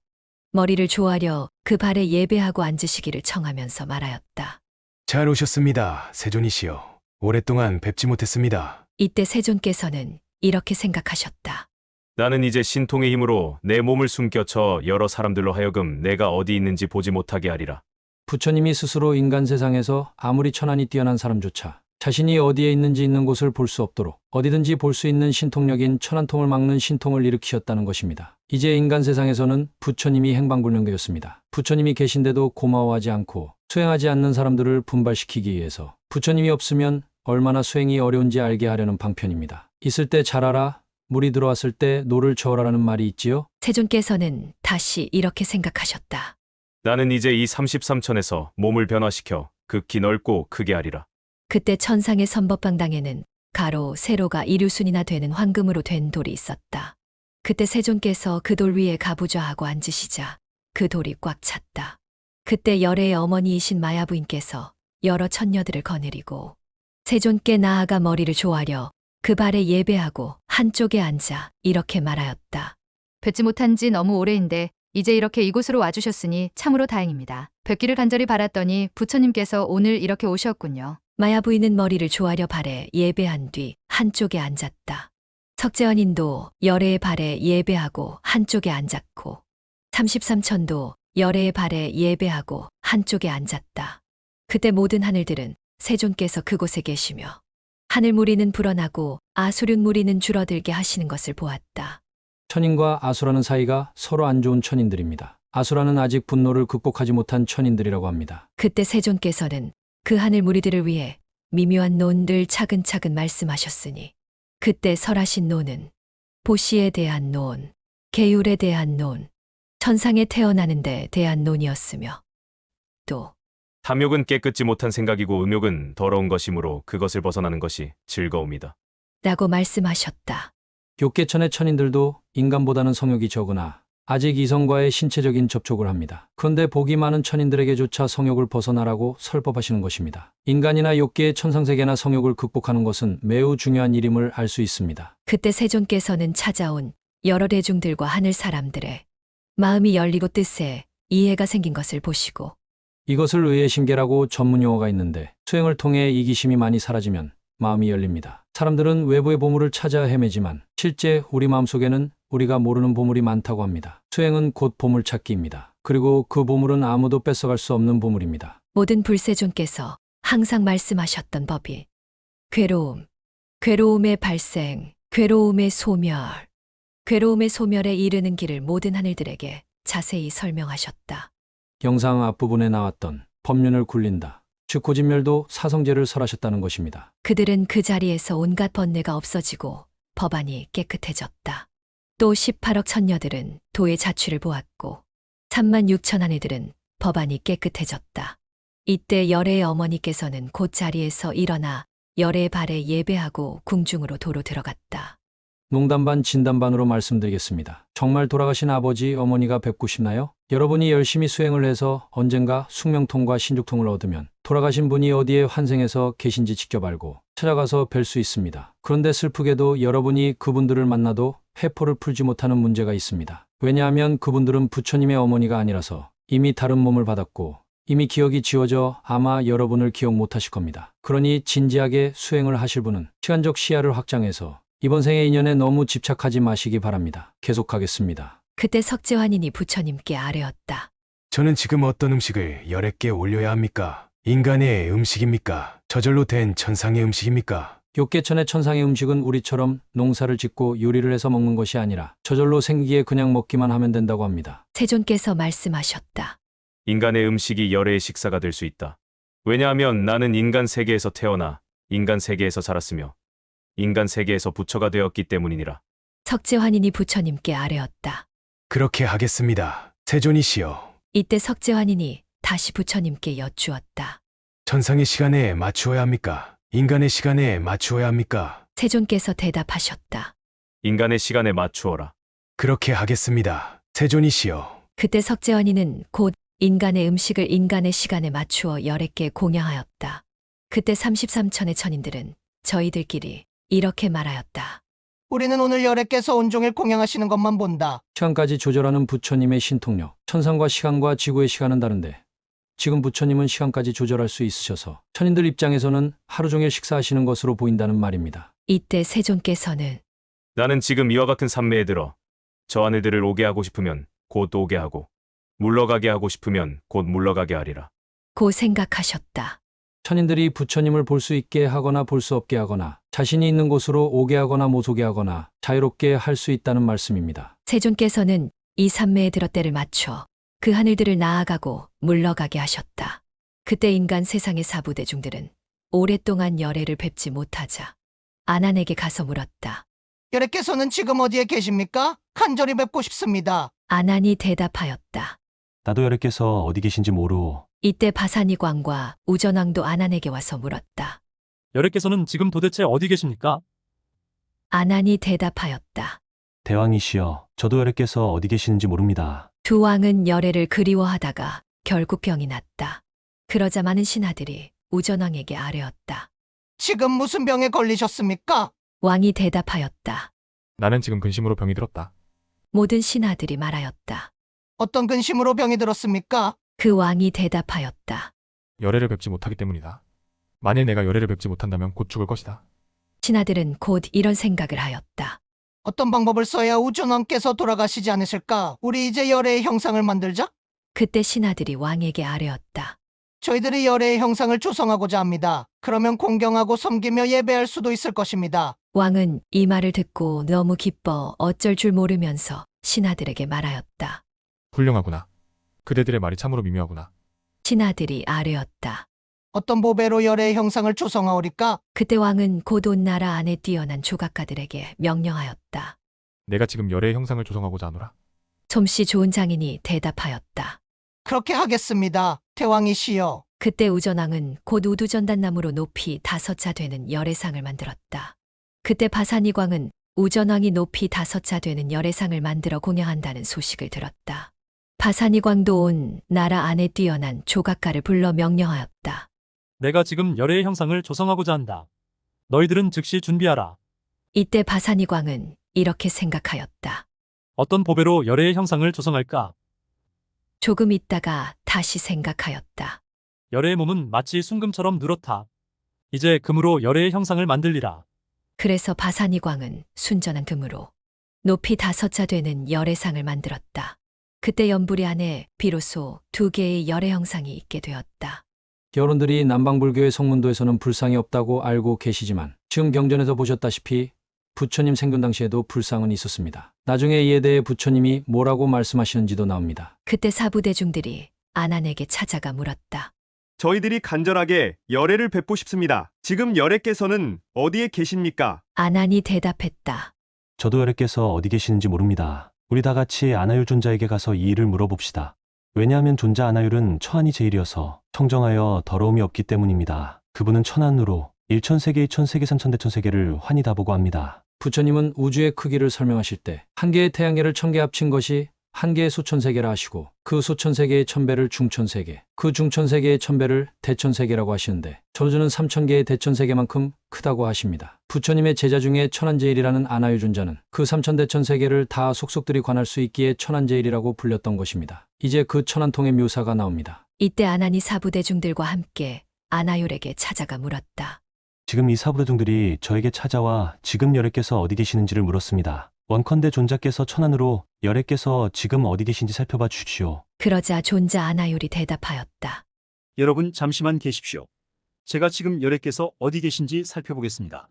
D: 머리를 조아려 그 발에 예배하고 앉으시기를 청하면서 말하였다.
E: 잘 오셨습니다, 세존이시여. 오랫동안 뵙지 못했습니다.
D: 이때 세존께서는 이렇게 생각하셨다.
C: 나는 이제 신통의 힘으로 내 몸을 숨겨 저 여러 사람들로 하여금 내가 어디 있는지 보지 못하게 하리라.
A: 부처님이 스스로 인간 세상에서 아무리 천한이 뛰어난 사람조차 자신이 어디에 있는지 있는 곳을 볼 수 없도록 어디든지 볼 수 있는 신통력인 천한통을 막는 신통을 일으키셨다는 것입니다. 이제 인간 세상에서는 부처님이 행방불명되었습니다. 부처님이 계신데도 고마워하지 않고 수행하지 않는 사람들을 분발시키기 위해서 부처님이 없으면 얼마나 수행이 어려운지 알게 하려는 방편입니다. 있을 때 잘하라, 물이 들어왔을 때 노를 저어라라는 말이 있지요.
D: 세존께서는 다시 이렇게 생각하셨다.
C: 나는 이제 이 33천에서 몸을 변화시켜 극히 넓고 크게 하리라.
D: 그때 천상의 선법방당에는 가로, 세로가 이류순이나 되는 황금으로 된 돌이 있었다. 그때 세존께서 그 돌 위에 가부좌하고 앉으시자 그 돌이 꽉 찼다. 그때 열애의 어머니이신 마야부인께서 여러 천녀들을 거느리고 세존께 나아가 머리를 조아려 그 발에 예배하고 한쪽에 앉아 이렇게 말하였다.
M: 뵙지 못한 지 너무 오래인데 이제 이렇게 이곳으로 와주셨으니 참으로 다행입니다. 뵙기를 간절히 바랐더니 부처님께서 오늘 이렇게 오셨군요.
D: 마야부인은 머리를 조아려 발에 예배한 뒤 한쪽에 앉았다. 석재환인도 열애의 발에 예배하고 한쪽에 앉았고 33천도 열애의 발에 예배하고 한쪽에 앉았다. 그때 모든 하늘들은 세존께서 그곳에 계시며 하늘 무리는 불어나고 아수륜 무리는 줄어들게 하시는 것을 보았다.
A: 천인과 아수라는 사이가 서로 안 좋은 천인들입니다. 아수라는 아직 분노를 극복하지 못한 천인들이라고 합니다.
D: 그때 세존께서는 그 하늘 무리들을 위해 미묘한 논들 차근차근 말씀하셨으니 그때 설하신 논은 보시에 대한 논, 계율에 대한 논, 천상에 태어나는 데 대한 논이었으며 또
C: 탐욕은 깨끗지 못한 생각이고 음욕은 더러운 것이므로 그것을 벗어나는 것이 즐거움이다.
D: 라고 말씀하셨다.
A: 욕계천의 천인들도 인간보다는 성욕이 적으나 아직 이성과의 신체적인 접촉을 합니다. 그런데 복이 많은 천인들에게조차 성욕을 벗어나라고 설법하시는 것입니다. 인간이나 욕계의 천상세계나 성욕을 극복하는 것은 매우 중요한 일임을 알 수 있습니다.
D: 그때 세존께서는 찾아온 여러 대중들과 하늘 사람들의 마음이 열리고 뜻에 이해가 생긴 것을 보시고
A: 이것을 의해심계라고 전문 용어가 있는데 수행을 통해 이기심이 많이 사라지면 마음이 열립니다. 사람들은 외부의 보물을 찾아 헤매지만 실제 우리 마음속에는 우리가 모르는 보물이 많다고 합니다. 수행은 곧 보물찾기입니다. 그리고 그 보물은 아무도 뺏어갈 수 없는 보물입니다.
D: 모든 불세존께서 항상 말씀하셨던 법이 괴로움, 괴로움의 발생, 괴로움의 소멸, 괴로움의 소멸에 이르는 길을 모든 하늘들에게 자세히 설명하셨다.
A: 영상 앞부분에 나왔던 법륜을 굴린다. 즉 고진멸도 사성제를 설하셨다는 것입니다.
D: 그들은 그 자리에서 온갖 번뇌가 없어지고 법안이 깨끗해졌다. 또 18억 천녀들은 도의 자취를 보았고 3만 6천 하늘들은 법안이 깨끗해졌다. 이때 열애의 어머니께서는 곧 자리에서 일어나 열애의 발에 예배하고 궁중으로 도로 들어갔다.
A: 농담 반 진담 반으로 말씀드리겠습니다. 정말 돌아가신 아버지, 어머니가 뵙고 싶나요? 여러분이 열심히 수행을 해서 언젠가 숙명통과 신죽통을 얻으면 돌아가신 분이 어디에 환생해서 계신지 직접 알고 찾아가서 뵐 수 있습니다. 그런데 슬프게도 여러분이 그분들을 만나도 회포를 풀지 못하는 문제가 있습니다. 왜냐하면 그분들은 부처님의 어머니가 아니라서 이미 다른 몸을 받았고 이미 기억이 지워져 아마 여러분을 기억 못하실 겁니다. 그러니 진지하게 수행을 하실 분은 시간적 시야를 확장해서 이번 생의 인연에 너무 집착하지 마시기 바랍니다. 계속하겠습니다.
D: 그때 석재환인이 부처님께 아뢰었다.
E: 저는 지금 어떤 음식을 열애께 올려야 합니까? 인간의 음식입니까? 저절로 된 천상의 음식입니까?
A: 욕계천의 천상의 음식은 우리처럼 농사를 짓고 요리를 해서 먹는 것이 아니라 저절로 생기에 그냥 먹기만 하면 된다고 합니다.
D: 세존께서 말씀하셨다.
C: 인간의 음식이 열애의 식사가 될 수 있다. 왜냐하면 나는 인간 세계에서 태어나 인간 세계에서 자랐으며 인간 세계에서 부처가 되었기 때문이니라.
D: 석재환인이 부처님께 아뢰었다.
E: 그렇게 하겠습니다. 세존이시여.
D: 이때 석재환인이 다시 부처님께 여쭈었다.
E: 천상의 시간에 맞추어야 합니까? 인간의 시간에 맞추어야 합니까?
D: 세존께서 대답하셨다.
C: 인간의 시간에 맞추어라.
E: 그렇게 하겠습니다. 세존이시여.
D: 그때 석재환인은 곧 인간의 음식을 인간의 시간에 맞추어 열애께 공양하였다. 그때 33천의 천인들은 저희들끼리 이렇게 말하였다.
N: 우리는 오늘 열애께서 온종일 공양하시는 것만 본다.
A: 시간까지 조절하는 부처님의 신통력. 천상과 시간과 지구의 시간은 다른데 지금 부처님은 시간까지 조절할 수 있으셔서 천인들 입장에서는 하루 종일 식사하시는 것으로 보인다는 말입니다.
D: 이때 세존께서는
C: 나는 지금 이와 같은 산매에 들어 저 하늘들을 오게 하고 싶으면 곧 오게 하고 물러가게 하고 싶으면 곧 물러가게 하리라.
D: 고 생각하셨다.
A: 천인들이 부처님을 볼 수 있게 하거나 볼 수 없게 하거나 자신이 있는 곳으로 오게 하거나 못 오게 하거나 자유롭게 할 수 있다는 말씀입니다.
D: 세존께서는 이 산매의 들어때를 맞춰 그 하늘들을 나아가고 물러가게 하셨다. 그때 인간 세상의 사부대중들은 오랫동안 열애를 뵙지 못하자 아난에게 가서 물었다.
N: 열애께서는 지금 어디에 계십니까? 간절히 뵙고 싶습니다.
D: 아난이 대답하였다.
O: 나도 열애께서 어디 계신지 모르오.
D: 이때 바사니광과 우전왕도 아난에게 와서 물었다.
J: 열애께서는 지금 도대체 어디 계십니까?
D: 아난이 대답하였다.
O: 대왕이시여, 저도 열애께서 어디 계시는지 모릅니다.
D: 두 왕은 열애를 그리워하다가 결국 병이 났다. 그러자 많은 신하들이 우전왕에게 아뢰었다.
N: 지금 무슨 병에 걸리셨습니까?
D: 왕이 대답하였다.
P: 나는 지금 근심으로 병이 들었다.
D: 모든 신하들이 말하였다.
N: 어떤 근심으로 병이 들었습니까?
D: 그 왕이 대답하였다.
P: 열애를 뵙지 못하기 때문이다. 만일 내가 열애를 뵙지 못한다면 곧 죽을 것이다.
D: 신하들은 곧 이런 생각을 하였다.
N: 어떤 방법을 써야 우전왕께서 돌아가시지 않으실까? 우리 이제 열애의 형상을 만들자?
D: 그때 신하들이 왕에게 아뢰었다.
N: 저희들이 열애의 형상을 조성하고자 합니다. 그러면 공경하고 섬기며 예배할 수도 있을 것입니다.
D: 왕은 이 말을 듣고 너무 기뻐 어쩔 줄 모르면서 신하들에게 말하였다.
P: 훌륭하구나. 그대들의 말이 참으로 미묘하구나.
D: 신하들이 아뢰었다.
N: 어떤 보배로 열애의 형상을 조성하오리까?
D: 그때 왕은 곧 온 나라 안에 뛰어난 조각가들에게 명령하였다.
P: 내가 지금 열애의 형상을 조성하고자 하노라.
D: 솜씨 좋은 장인이 대답하였다.
N: 그렇게 하겠습니다. 대왕이시여.
D: 그때 우전왕은 곧 우두전단나무로 높이 5자 되는 열애상을 만들었다. 그때 바사니광은 우전왕이 높이 5자 되는 열애상을 만들어 공양한다는 소식을 들었다. 바사니광도 온 나라 안에 뛰어난 조각가를 불러 명령하였다.
J: 내가 지금 열애의 형상을 조성하고자 한다. 너희들은 즉시 준비하라.
D: 이때 바사니광은 이렇게 생각하였다.
J: 어떤 보배로 열애의 형상을 조성할까?
D: 조금 있다가 다시 생각하였다.
J: 열애의 몸은 마치 순금처럼 누렇다. 이제 금으로 열애의 형상을 만들리라.
D: 그래서 바사니광은 순전한 금으로 높이 5자 되는 열애상을 만들었다. 그때 연부리 안에 비로소 2개의 열애 형상이 있게 되었다.
A: 여러분들이 남방불교의 성문도에서는 불상이 없다고 알고 계시지만 지금 경전에서 보셨다시피 부처님 생존 당시에도 불상은 있었습니다. 나중에 이에 대해 부처님이 뭐라고 말씀하시는지도 나옵니다.
D: 그때 사부대중들이 아난에게 찾아가 물었다.
L: 저희들이 간절하게 열애를 뵙고 싶습니다. 지금 열애께서는 어디에 계십니까?
D: 아난이 대답했다.
O: 저도 열애께서 어디 계시는지 모릅니다. 우리 다 같이 아나율 존자에게 가서 이 일을 물어봅시다. 왜냐하면 존자 아나율은 처한이 제일이어서 청정하여 더러움이 없기 때문입니다. 그분은 천한으로 1천세계, 2천세계, 3천대천세계를 환히 다 보고 합니다.
A: 부처님은 우주의 크기를 설명하실 때 한 개의 태양계를 1000개 합친 것이 한 개의 소천세계라 하시고 그 소천세계의 1000배를 중천세계, 그 중천세계의 1000배를 대천세계라고 하시는데 저주는 3000개의 대천세계만큼 크다고 하십니다. 부처님의 제자 중에 천한제일이라는 아나유존자는 그 3000대천세계를 다 속속들이 관할 수 있기에 천한제일이라고 불렸던 것입니다. 이제 그 천한통의 묘사가 나옵니다.
D: 이때 아난이 사부대중들과 함께 아나율에게 찾아가 물었다.
O: 지금 이 사부대중들이 저에게 찾아와 지금 열애께서 어디 계시는지를 물었습니다. 원컨대 존자께서 천안으로 열애께서 지금 어디 계신지 살펴봐 주십시오.
D: 그러자 존자 아나율이 대답하였다.
Q: 여러분 잠시만 계십시오. 제가 지금 열애께서 어디 계신지 살펴보겠습니다.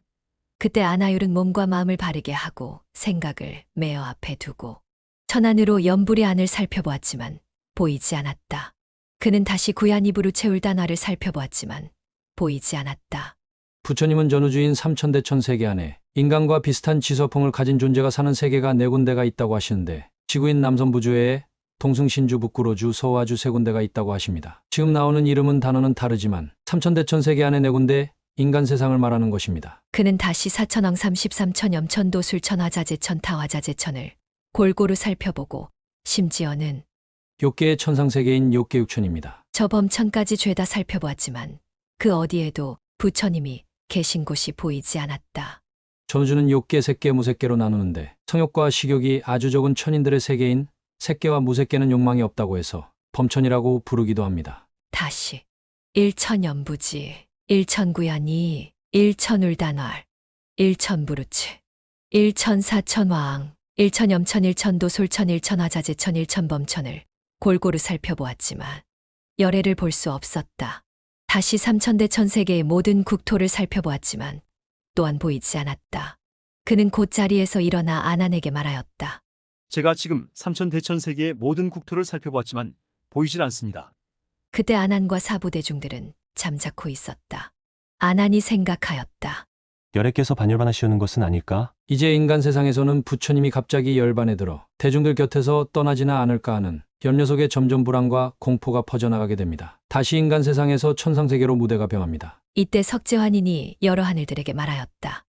D: 그때 아나율은 몸과 마음을 바르게 하고 생각을 매어 앞에 두고 천안으로 연불이 안을 살펴보았지만 보이지 않았다. 그는 다시 구얀입으로 채울단화를 살펴보았지만 보이지 않았다.
A: 부처님은 전우주인 3000대천세계 안에 인간과 비슷한 지서풍을 가진 존재가 사는 세계가 4군데가 있다고 하시는데 지구인 남선부주에 동승신주, 북구로주, 서화주 3군데가 있다고 하십니다. 지금 나오는 이름은 단어는 다르지만 3000대천세계 안에 4군데 인간 세상을 말하는 것입니다.
D: 그는 다시 사천왕 33천 염천도 술천화자재천 타화자재천을 골고루 살펴보고 심지어는
A: 6개의 천상세계인 6개 육천입니다.
D: 저 범천까지 죄다 살펴보았지만 그 어디에도 부처님이 계신 곳이 보이지 않았다.
A: 전우주는 6개, 색계, 무색계로 나누는데 성욕과 식욕이 아주 적은 천인들의 세계인 색계와 무색계는 욕망이 없다고 해서 범천이라고 부르기도 합니다.
D: 다시 일천연부지, 일천구야니, 일천울단활, 일천부르치, 일천사천왕, 일천염천, 일천도, 솔천, 일천화자재천, 일천범천을 골고루 살펴보았지만 열애를 볼 수 없었다. 다시 삼천대천 세계의 모든 국토를 살펴보았지만 또한 보이지 않았다. 그는 곧 자리에서 일어나 아난에게 말하였다.
Q: 제가 지금 삼천대천 세계의 모든 국토를 살펴보았지만 보이질 않습니다.
D: 그때 아난과 사부대중들은 잠자코 있었다. 아난이 생각하였다.
O: 열애께서 반열반하시오는 것은 아닐까?
A: 이제 인간 세상에서는 부처님이 갑자기 열반에 들어 대중들 곁에서 떠나지나 않을까 하는 염려 속에 점점 불안과 공포가 퍼져나가게 됩니다. 다시 인간 세상에서 천상세계로 무대가 변합니다.
D: 이때 석재환인이 여러 하늘들에게 말하였다.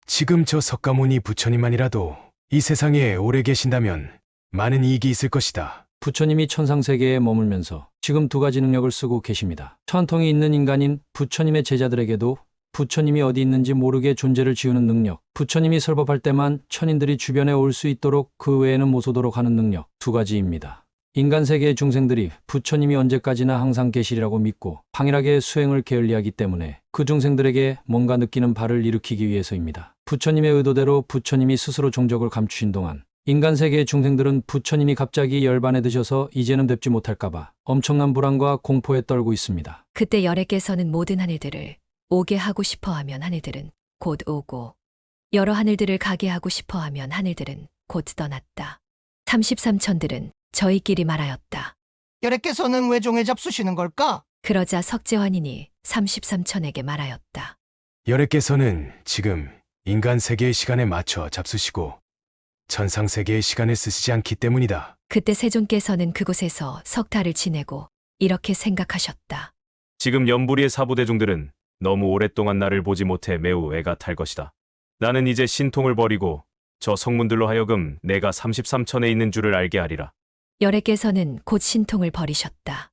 E: 지금 저 석가모니 부처님만이라도 이 세상에 오래 계신다면 많은 이익이 있을 것이다.
A: 부처님이 천상세계에 머물면서 지금 두 가지 능력을 쓰고 계십니다. 천통이 있는 인간인 부처님의 제자들에게도 부처님이 어디 있는지 모르게 존재를 지우는 능력, 부처님이 설법할 때만 천인들이 주변에 올 수 있도록 그 외에는 못 오도록 하는 능력, 두 가지입니다. 인간 세계의 중생들이 부처님이 언제까지나 항상 계시리라고 믿고 황일하게 수행을 게을리하기 때문에 그 중생들에게 뭔가 느끼는 바를 일으키기 위해서입니다. 부처님의 의도대로 부처님이 스스로 종적을 감추신 동안 인간 세계의 중생들은 부처님이 갑자기 열반에 드셔서 이제는 뵙지 못할까봐 엄청난 불안과 공포에 떨고 있습니다.
D: 그때 열애께서는 모든 하늘들을 오게 하고 싶어하면 하늘들은 곧 오고 여러 하늘들을 가게 하고 싶어하면 하늘들은 곧 떠났다. 33천들은 저희끼리 말하였다.
N: 열애께서는 왜 종에 잡수시는 걸까?
D: 그러자 석재환인이 33천에게 말하였다.
E: 열애께서는 지금 인간 세계의 시간에 맞춰 잡수시고 천상 세계의 시간을 쓰시지 않기 때문이다.
D: 그때 세존께서는 그곳에서 석 달을 지내고 이렇게 생각하셨다.
C: 지금 연부리의 사부대중들은 너무 오랫동안 나를 보지 못해 매우 애가 탈 것이다. 나는 이제 신통을 버리고 저 성문들로 하여금 내가 33천에 있는 줄을 알게 하리라.
D: 열애께서는 곧 신통을 버리셨다.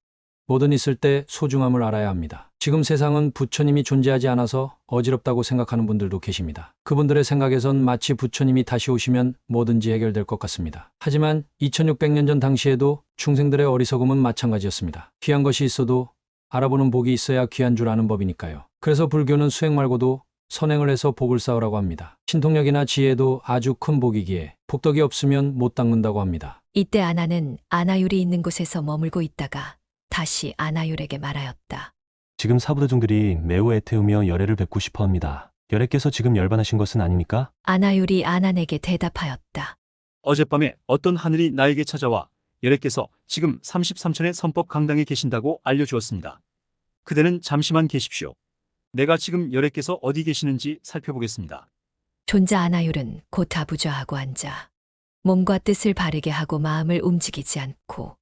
A: 뭐든 있을 때 소중함을 알아야 합니다. 지금 세상은 부처님이 존재하지 않아서 어지럽다고 생각하는 분들도 계십니다. 그분들의 생각에선 마치 부처님이 다시 오시면 뭐든지 해결될 것 같습니다. 하지만 2600년 전 당시에도 중생들의 어리석음은 마찬가지였습니다. 귀한 것이 있어도 알아보는 복이 있어야 귀한 줄 아는 법이니까요. 그래서 불교는 수행 말고도 선행을 해서 복을 쌓으라고 합니다. 신통력이나 지혜도 아주 큰 복이기에 복덕이 없으면 못 닦는다고 합니다.
D: 이때 아나는 아나율이 있는 곳에서 머물고 있다가 다시 아나율에게 말하였다.
O: 지금 사부대중들이 매우 애태우며 열애를 뵙고 싶어 합니다. 열애께서 지금 열반하신 것은 아닙니까?
D: 아나율이 아난에게 대답하였다.
Q: 어젯밤에 어떤 하늘이 나에게 찾아와 열애께서 지금 33천의 선법 강당에 계신다고 알려주었습니다. 그대는 잠시만 계십시오. 내가 지금 열애께서 어디 계시는지 살펴보겠습니다.
D: 존자 아나율은 곧 아부좌하고 앉아 몸과 뜻을 바르게 하고 마음을 움직이지 않고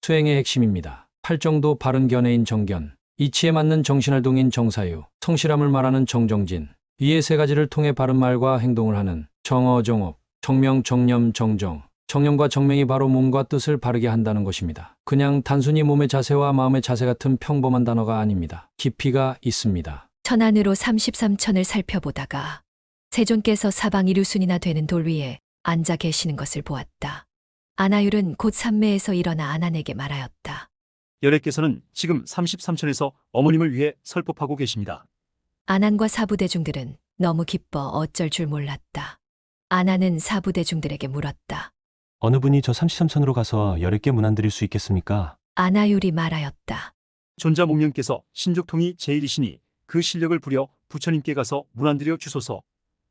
A: 수행의 핵심입니다. 팔정도 바른 견해인 정견, 이치에 맞는 정신활동인 정사유, 성실함을 말하는 정정진, 위의 세 가지를 통해 바른 말과 행동을 하는 정어정업, 정명, 정념, 정정. 정념과 정명이 바로 몸과 뜻을 바르게 한다는 것입니다. 그냥 단순히 몸의 자세와 마음의 자세 같은 평범한 단어가 아닙니다. 깊이가 있습니다.
D: 천안으로 33천을 살펴보다가 세존께서 사방 이루순이나 되는 돌 위에 앉아 계시는 것을 보았다. 아나율은 곧 산매에서 일어나 아난에게 말하였다.
Q: 열애께서는 지금 33천에서 어머님을 위해 설법하고 계십니다.
D: 아난과 사부대중들은 너무 기뻐 어쩔 줄 몰랐다. 아난은 사부대중들에게 물었다.
O: 어느 분이 저 33천으로 가서 열애께 문안 드릴 수 있겠습니까?
D: 아나율이 말하였다.
Q: 존자 목련께서 신족통이 제일이시니 그 실력을 부려 부처님께 가서 문안드려 주소서.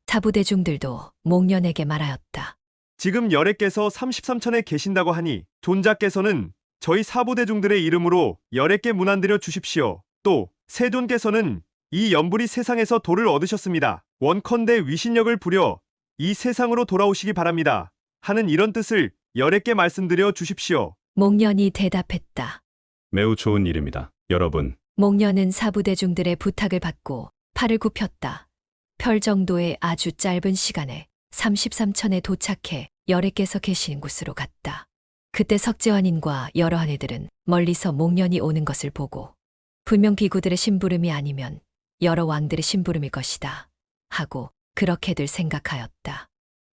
D: 사부대중들도 목련에게 말하였다.
L: 지금 열애께서 33천에 계신다고 하니 존자께서는 저희 사부대중들의 이름으로 열애께 문안드려 주십시오. 또 세존께서는 이 연불이 세상에서 도를 얻으셨습니다. 원컨대 위신력을 부려 이 세상으로 돌아오시기 바랍니다. 하는 이런 뜻을 열애께 말씀드려 주십시오.
D: 목련이 대답했다.
K: 매우 좋은 일입니다. 여러분,
D: 목련은 사부대중들의 부탁을 받고 팔을 굽혔다. 펼 정도의 아주 짧은 시간에 33천에 도착해 열애께서 계시는 곳으로 갔다. 그때 석재환인과 여러 하늘들은 멀리서 목련이 오는 것을 보고 분명 비구들의 심부름이 아니면 여러 왕들의 심부름일 것이다 하고 그렇게들 생각하였다.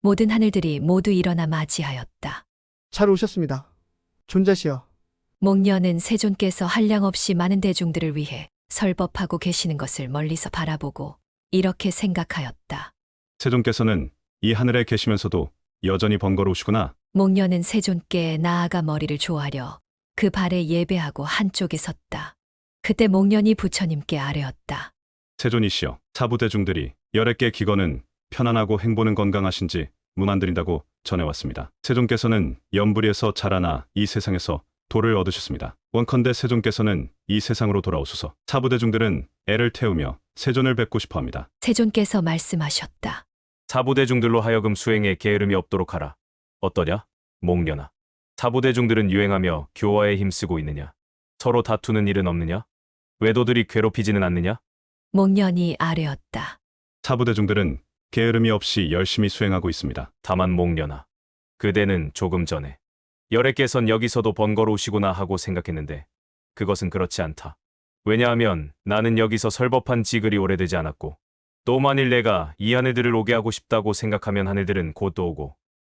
D: 모든 하늘들이 모두 일어나 맞이하였다.
R: 잘 오셨습니다. 존자시여.
D: 목련은 세존께서 한량없이 많은 대중들을 위해 설법하고 계시는 것을 멀리서 바라보고 이렇게 생각하였다.
K: 세존께서는 이 하늘에 계시면서도 여전히 번거로우시구나.
D: 목련은 세존께 나아가 머리를 조아려 그 발에 예배하고 한쪽에 섰다. 그때 목련이 부처님께 아뢰었다.
K: 세존이시여, 사부대중들이 열애께 기거는 편안하고 행보는 건강하신지 문안드린다고 전해왔습니다. 세존께서는 연불이에서 자라나 이 세상에서 도를 얻으셨습니다. 원컨대 세존께서는 이 세상으로 돌아오소서. 사부대중들은 애를 태우며 세존을 뵙고 싶어합니다.
D: 세존께서 말씀하셨다.
C: 사부대중들로 하여금 수행에 게으름이 없도록 하라. 어떠냐? 목련아. 사부대중들은 유행하며 교화에 힘쓰고 있느냐? 서로 다투는 일은 없느냐? 외도들이 괴롭히지는 않느냐?
D: 목련이 아뢰었다.
K: 사부대중들은 게으름이 없이 열심히 수행하고 있습니다.
C: 다만 목련아, 그대는 조금 전에 열애께선 여기서도 번거로우시구나 하고 생각했는데 그것은 그렇지 않다. 왜냐하면 나는 여기서 설법한 지 그리 오래되지 않았고 또 만일 내가 이 하늘들을 오게 하고 싶다고 생각하면 하늘들은 곧 또 오고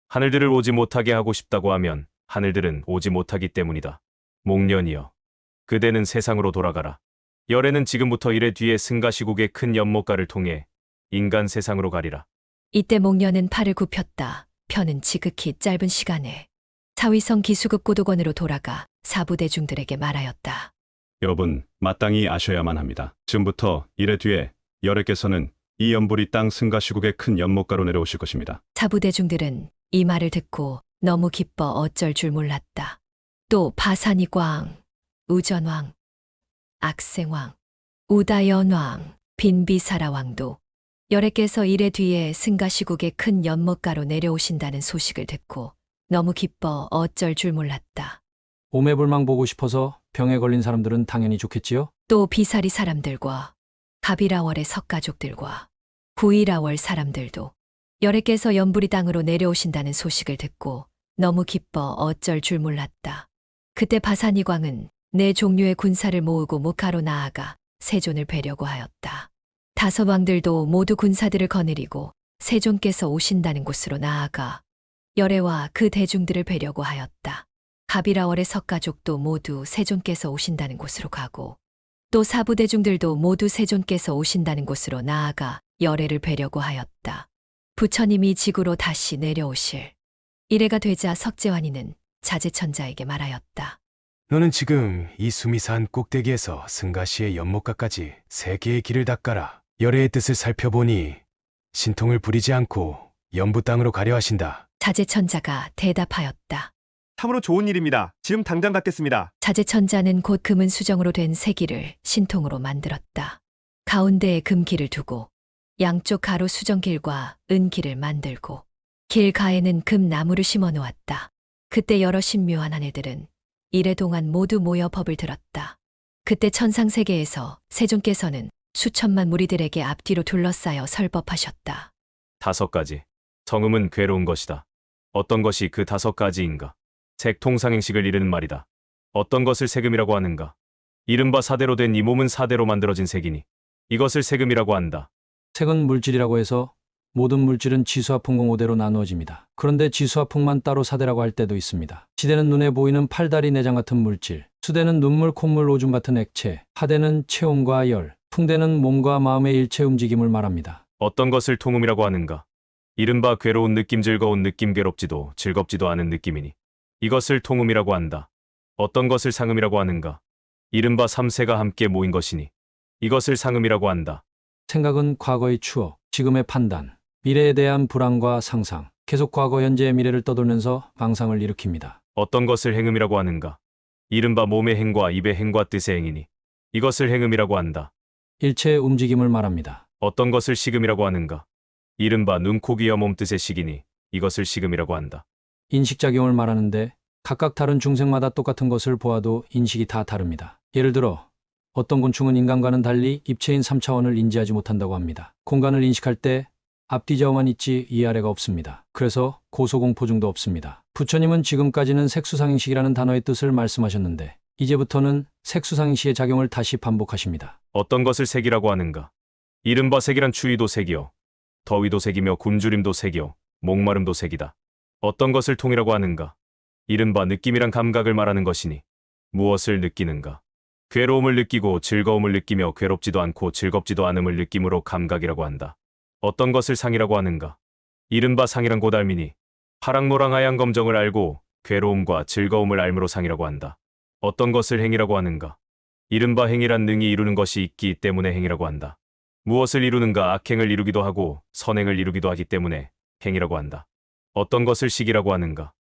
C: 하늘들을 오지 못하게 하고 싶다고 하면 하늘들은 오지 못하기 때문이다. 목련이여, 그대는 세상으로 돌아가라. 열애는 지금부터 이래 뒤에 승가시국의 큰 연못가를 통해 인간 세상으로 가리라.
D: 이때 목련은 팔을 굽혔다. 편은 지극히 짧은 시간에 사위성 기수급 고도관으로 돌아가 사부대중들에게 말하였다.
K: 여러분, 마땅히 아셔야만 합니다. 지금부터 이래 뒤에 열애께서는 이 연불이 땅 승가시국의 큰 연못가로 내려오실 것입니다.
D: 사부대중들은 이 말을 듣고 너무 기뻐 어쩔 줄 몰랐다. 또 바산이광, 우전왕, 악생왕, 우다연왕, 빈비사라왕도 열애께서 이래 뒤에 승가시국의 큰 연못가로 내려오신다는 소식을 듣고 너무 기뻐 어쩔 줄 몰랐다.
A: 오매불망 보고 싶어서 병에 걸린 사람들은 당연히 좋겠지요?
D: 또 비사리 사람들과 가비라월의 석가족들과 구이라월 사람들도 열애께서 연불이 땅으로 내려오신다는 소식을 듣고 너무 기뻐 어쩔 줄 몰랐다. 그때 바산이광은 네 종류의 군사를 모으고 목하로 나아가 세존을 뵈려고 하였다. 다섯 왕들도 모두 군사들을 거느리고 세존께서 오신다는 곳으로 나아가 열애와 그 대중들을 뵈려고 하였다. 가비라월의 석가족도 모두 세존께서 오신다는 곳으로 가고 또 사부대중들도 모두 세존께서 오신다는 곳으로 나아가 열애를 뵈려고 하였다. 부처님이 지구로 다시 내려오실 이래가 되자 석재환이는 자제천자에게 말하였다.
E: 너는 지금 이 수미산 꼭대기에서 승가시의 연못가까지 세 개의 길을 닦아라. 열애의 뜻을 살펴보니 신통을 부리지 않고 연부 땅으로 가려 하신다.
D: 자제천자가 대답하였다.
L: 참으로 좋은 일입니다. 지금 당장 갖겠습니다.
D: 자제천자는 곧 금은 수정으로 된 세 길을 신통으로 만들었다. 가운데에 금길을 두고 양쪽 가로 수정길과 은길을 만들고 길 가에는 금나무를 심어 놓았다. 그때 여러 신묘한 아내들은 이래 동안 모두 모여 법을 들었다. 그때 천상세계에서 세존께서는 수천만 무리들에게 앞뒤로 둘러싸여 설법하셨다.
C: 5가지. 성음은 괴로운 것이다. 어떤 것이 그 5가지인가? 색통상행식을 이르는 말이다. 어떤 것을 세금이라고 하는가? 이른바 사대로 된 이 몸은 사대로 만들어진 색이니 이것을 세금이라고 한다.
A: 색은 물질이라고 해서 모든 물질은 지수와 풍공 5대로 나누어집니다. 그런데 지수와 풍만 따로 사대라고 할 때도 있습니다. 지대는 눈에 보이는 팔다리 내장 같은 물질, 수대는 눈물, 콧물, 오줌 같은 액체, 하대는 체온과 열, 풍대는 몸과 마음의 일체 움직임을 말합니다.
C: 어떤 것을 통음이라고 하는가? 이른바 괴로운 느낌, 즐거운 느낌, 괴롭지도 즐겁지도 않은 느낌이니 이것을 통음이라고 한다. 어떤 것을 상음이라고 하는가? 이른바 3세가 함께 모인 것이니 이것을 상음이라고 한다.
A: 생각은 과거의 추억, 지금의 판단, 미래에 대한 불안과 상상, 계속 과거, 현재의 미래를 떠돌면서 망상을 일으킵니다.
C: 어떤 것을 행음이라고 하는가? 이른바 몸의 행과 입의 행과 뜻의 행이니 이것을 행음이라고 한다.
A: 일체의 움직임을 말합니다.
C: 어떤 것을 식음이라고 하는가? 이른바 눈, 코, 귀, 몸 뜻의 식이니 이것을 식음이라고 한다.
A: 인식작용을 말하는데 각각 다른 중생마다 똑같은 것을 보아도 인식이 다 다릅니다. 예를 들어 어떤 곤충은 인간과는 달리 입체인 3차원을 인지하지 못한다고 합니다. 공간을 인식할 때 앞뒤 좌우만 있지 위아래가 없습니다. 그래서 고소공포증도 없습니다. 부처님은 지금까지는 색수상행식이라는 단어의 뜻을 말씀하셨는데 이제부터는 색수상행식의 작용을 다시 반복하십니다.
C: 어떤 것을 색이라고 하는가? 이른바 색이란 추위도 색이요, 더위도 색이며 굶주림도 색이요, 목마름도 색이다. 어떤 것을 통이라고 하는가? 이른바 느낌이란 감각을 말하는 것이니 무엇을 느끼는가? 괴로움을 느끼고 즐거움을 느끼며 괴롭지도 않고 즐겁지도 않음을 느낌으로 감각이라고 한다. 어떤 것을 상이라고 하는가? 이른바 상이란 고달미니 파랑, 노랑, 하양, 검정을 알고 괴로움과 즐거움을 알므로 상이라고 한다. 어떤 것을 행위라고 하는가? 이른바 행위란 능히 이루는 것이 있기 때문에 행위라고 한다. 무엇을 이루는가? 악행을 이루기도 하고 선행을 이루기도 하기 때문에 행위라고 한다. 어떤 것을 식이라고 하는가?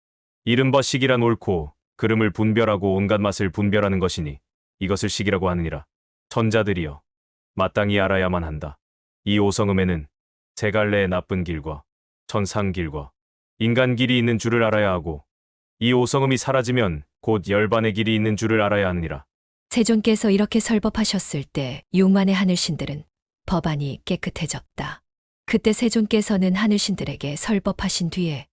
C: 이른바 식이란 옳고 그름을 분별하고 온갖 맛을 분별하는 것이니 이것을 식이라고 하느니라. 천자들이여, 마땅히 알아야만 한다. 이 오성음에는 세 갈래의 나쁜 길과 천상 길과 인간 길이 있는 줄을 알아야 하고 이 오성음이 사라지면 곧 열반의 길이 있는 줄을 알아야 하느니라.
D: 세존께서 이렇게 설법하셨을 때 6만의 하늘신들은 법안이 깨끗해졌다. 그때 세존께서는 하늘신들에게 설법하신 뒤에